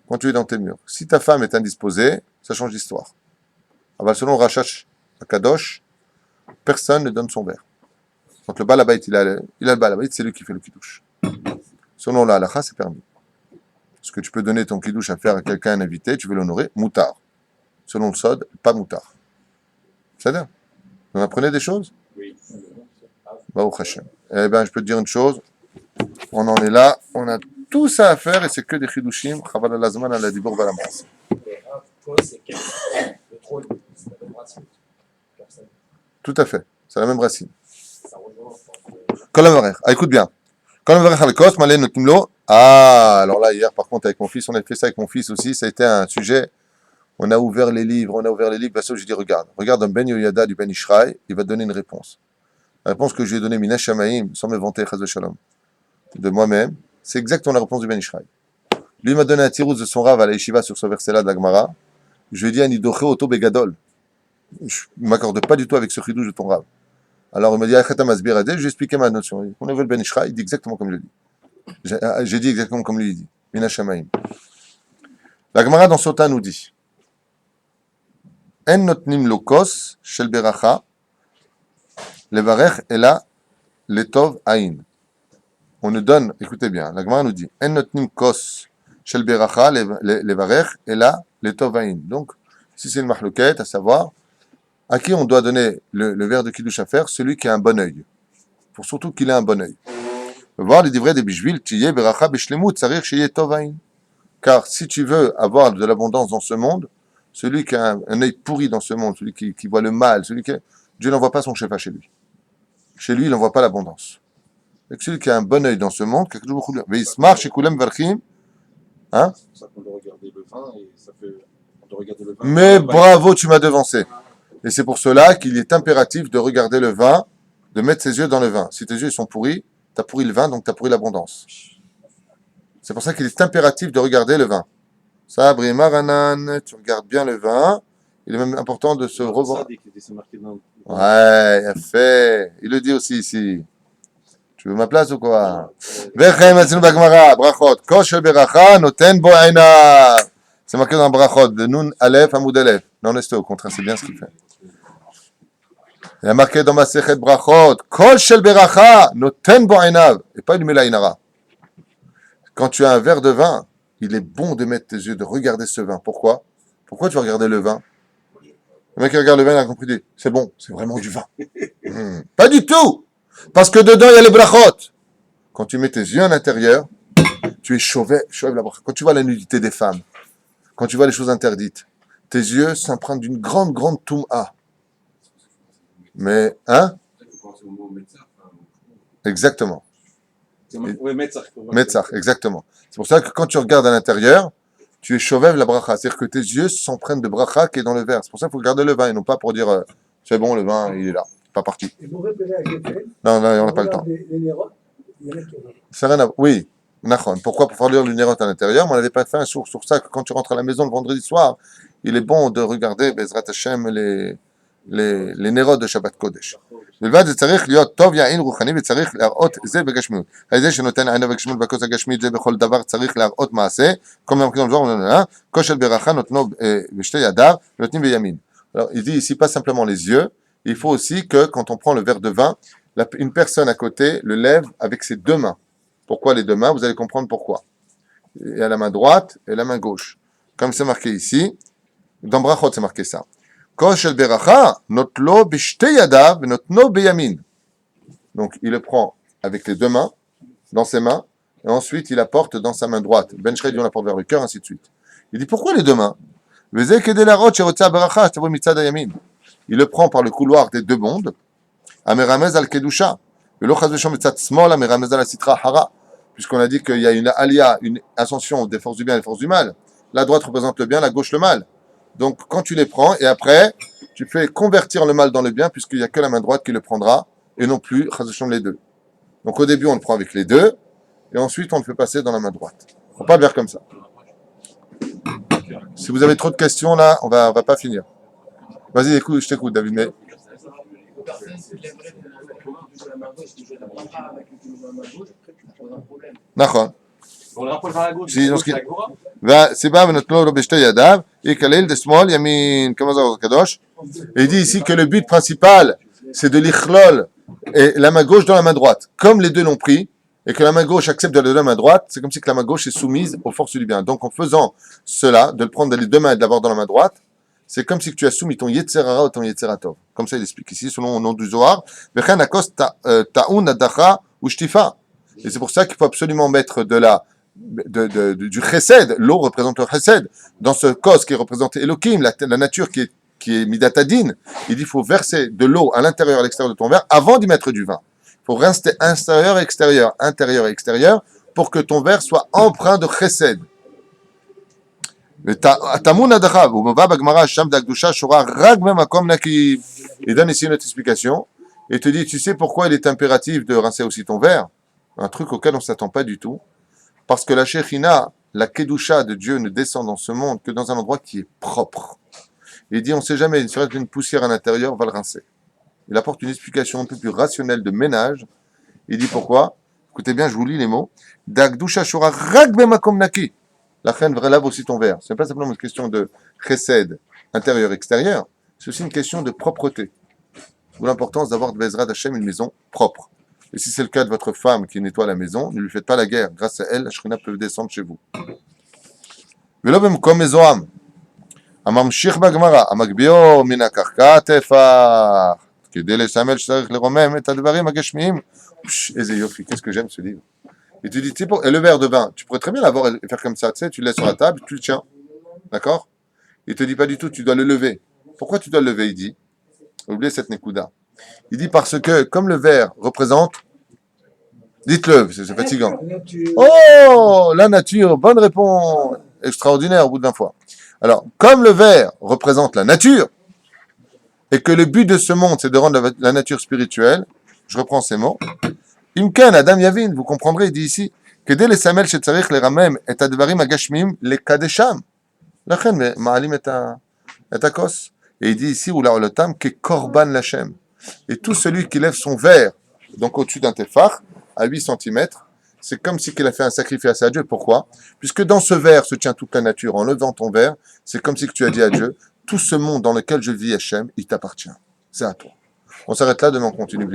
quand tu es dans tes murs. Si ta femme est indisposée, ça change d'histoire. Alors, selon le Rashash à Kadosh, personne ne donne son verre. Quand le balabait, il a le balabait, c'est lui qui fait le kiddush. Selon la halakha, c'est permis. Est-ce que tu peux donner ton kiddush à faire à quelqu'un, un invité, tu veux l'honorer, moutard. Selon le Sod, pas moutard. C'est-à-dire, vous apprenez des choses? Oui. Baruch Hashem. Eh bien, je peux te dire une chose, on en est là, on a tout ça à faire et c'est que des chidushim, chaval al-azman al-adibur balamas. Tout à fait, c'est la même racine. Ah, écoute bien. Ah, alors là, hier, par contre, avec mon fils, on a fait ça avec mon fils aussi, ça a été un sujet. On a ouvert les livres, j'ai dit, regarde un Ben Yoyada du Ben Ishraï, il va te donner une réponse. La réponse que je lui ai donnée, Mina Shamaim, sans me vanter, Chaz Shalom, de moi-même, c'est exactement la réponse du Ben Ishraï. Lui il m'a donné un tirouz de son rave à la yeshiva sur ce verset-là de la Gemara. Je lui ai dit, Anidoche Oto Begadol. Je ne m'accorde pas du tout avec ce chidouche de ton rave. Alors il m'a dit, Achata Masbir Adé, je lui ai expliqué ma notion. On a vu le Ben Ishraï, il dit exactement comme je dis. J'ai dit exactement comme lui il dit. Mina Shamaim. La Gemara dans Sota nous dit, En notnim lokos shel beracha levarech ela letov ain. On nous donne, écoutez bien, la Gemara nous dit, En notnim kos shel beracha levarech ela letov ain. Donc, si c'est une mahlouket, à savoir, à qui on doit donner le verre de kiddush à faire? Celui qui a un bon œil. Pour surtout qu'il ait un bon œil. Voir les divrei des bishvil, tiye beracha bishlemut, sarir sheye tov ain. Car si tu veux avoir de l'abondance dans ce monde, celui qui a un œil pourri dans ce monde, celui qui voit le mal, Dieu n'envoie pas son shefa chez lui. Chez lui, il n'envoie pas l'abondance. Et celui qui a un bon œil dans ce monde, quelque chose de Veismar shekulem verchim, hein? C'est pour ça qu'on doit regarder le vin et ça fait. On doit regarder le vin. Mais bravo, tu m'as devancé. Et c'est pour cela qu'il est impératif de regarder le vin, de mettre ses yeux dans le vin. Si tes yeux sont pourris, tu as pourri le vin, donc tu as pourri l'abondance. C'est pour ça qu'il est impératif de regarder le vin. Ça, Brimaranan, tu regardes bien le vin. Il est même important de se revoir. Ouais, il a fait. Il le dit aussi ici. Tu veux ma place ou quoi? Brachot. Kosher beracha noten bo aina. C'est marqué dans Brachot. De Nun Aleph Amoud Aleph. Non, c'est au contraire, c'est bien ce qu'il fait. Il a marqué dans ma sechet Brachot. Kosher beracha noten bo aina. Et pas une melainara. Quand tu as un verre de vin, il est bon de mettre tes yeux, de regarder ce vin. Pourquoi? Pourquoi tu vas regarder le vin? Le mec qui regarde le vin, il a compris, c'est bon, c'est vraiment du vin. Pas du tout! Parce que dedans, il y a les brachot. Quand tu mets tes yeux à l'intérieur, tu es chauve la bracha. Quand tu vois la nudité des femmes, quand tu vois les choses interdites, tes yeux s'empruntent d'une grande, grande toum'a. Mais, hein? Exactement. Metzach, exactement. C'est pour ça que quand tu regardes à l'intérieur, tu es chauvev la bracha. C'est-à-dire que tes yeux s'empruntent de bracha qui est dans le verre. C'est pour ça qu'il faut regarder le vin et non pas pour dire c'est bon, le vin, il est là. Pas parti. Et vous repérez à Geffen, Non, on n'a pas le temps. les nérotes, il y en a qui ont. C'est rien à... Oui, Nachon. Pourquoi? Pour faire lire le nérot à l'intérieur. Mais on n'avait pas fait un sourd sur ça que quand tu rentres à la maison le vendredi soir, il est bon de regarder Bezrat Hashem les Nerot de Shabbat Kodesh. מלבד זה צריך להיות טוב, יעיל, רוחני, וצריך להראות זה בגשמיות. על זה שנותן עינה בגשמיות בכוס הגשמית, זה בכל דבר צריך להראות מעשה. כל מיני מקרים זו, כושר ברכה נותנו בשתי ידיו, ונותנים בימין. Alors, il dit ici pas simplement les yeux, il faut aussi que quand on prend le verre de vin, une personne à côté le lève avec ses deux mains. Pourquoi les deux mains? Vous allez comprendre pourquoi. Il y a la main droite et la main gauche. Comme c'est marqué ici, dans Brachot c'est marqué ça. Donc il le prend avec les deux mains, dans ses mains, et ensuite il apporte dans sa main droite. Ben Shreid, on apporte vers le cœur, ainsi de suite. Il dit pourquoi les deux mains? Il le prend par le couloir des deux mondes, puisqu'on a dit qu'il y a une alia, une ascension des forces du bien et des forces du mal. La droite représente le bien, la gauche le mal. Donc, quand tu les prends, et après, tu fais convertir le mal dans le bien, puisqu'il n'y a que la main droite qui le prendra, et non plus, les deux. Donc, au début, on le prend avec les deux, et ensuite, on le fait passer dans la main droite. On ne peut pas le faire comme ça. Si vous avez trop de questions, là, on va pas finir. Vas-y, écoute, je t'écoute, David. Mais... D'accord. On le rapproche vers la gauche. Si, dans ce qui... והסיבה ונתנו לו בשתי ידיו, יקלל דשמאל ימין כמה זהו הקדוש. Il dit ici que le but principal, c'est de l'ichlol et la main gauche dans la main droite. Comme les deux l'ont pris, et que la main gauche accepte de la main droite, c'est comme si que la main gauche est soumise aux forces du bien. Donc en faisant cela, de le prendre les deux mains et de l'avoir dans la main droite, c'est comme si que tu as soumis ton Yetzerara ou ton Yetzeratov. Comme ça il explique ici, selon le nom du Zohar. Vechen akos ta'un adacha ou shtifa. Et c'est pour ça qu'il faut absolument mettre du chesed. L'eau représente le chesed. Dans ce cos qui représente Elohim, la nature qui est midatadin, il dit qu'il faut verser de l'eau à l'intérieur et à l'extérieur de ton verre avant d'y mettre du vin. Il faut rester intérieur et extérieur, pour que ton verre soit empreint de chesed. Il donne ici une autre explication et te dit, tu sais pourquoi il est impératif de rincer aussi ton verre? Un truc auquel on ne s'attend pas du tout. Parce que la Shekhinah, la Kedusha de Dieu ne descend dans ce monde que dans un endroit qui est propre. Il dit, on ne sait jamais, il serait une poussière à l'intérieur, on va le rincer. Il apporte une explication un peu plus rationnelle de ménage. Il dit pourquoi? Écoutez bien, je vous lis les mots. Dagdusha shura rak bemakom naki. La reine lave aussi ton verre. Ce n'est pas simplement une question de chesed, intérieur-extérieur. C'est aussi une question de propreté. D'où l'importance d'avoir de Bezrat Hashem une maison propre. Et si c'est le cas de votre femme qui nettoie la maison, ne lui faites pas la guerre. Grâce à elle, la Shekhinah peut descendre chez vous. ולא במקום מזוהם, הממשיך בגמרא, המגביהו מן הקרקע טפח, כדי לשמל שצריך לרומם את הדברים הגשמיים. איזה יופי, qu'est-ce que j'aime ce livre. Et tu dis, tu sais, et le verre de vin, tu pourrais très bien l'avoir et faire comme ça, tu sais, tu le laisses sur la table, tu le tiens. D'accord? Il te dit pas du tout, tu dois le lever. Pourquoi tu dois le lever? Il dit, oubliez cette nekuda. Il dit parce que, comme le verre représente, dites-le, c'est fatigant. Oh, la nature, bonne réponse, extraordinaire au bout de 20 fois. Alors, comme le verre représente la nature, et que le but de ce monde, c'est de rendre la nature spirituelle, je reprends ces mots, Imken, Adam Yavin, vous comprendrez, il dit ici, que dès les samel shetzarich les ramem et advarim agashmim les kadesham, lachen ma'alim et akos. Et il dit ici, ou la olotam, que korban lachem. Et tout celui qui lève son verre, donc au-dessus d'un tefach, à 8 cm, c'est comme si qu'il a fait un sacrifice à Dieu. Pourquoi? Puisque dans ce verre se tient toute la nature. En levant ton verre, c'est comme si que tu as dit à Dieu, tout ce monde dans lequel je vis, Hachem, il t'appartient. C'est à toi. On s'arrête là, demain on continue.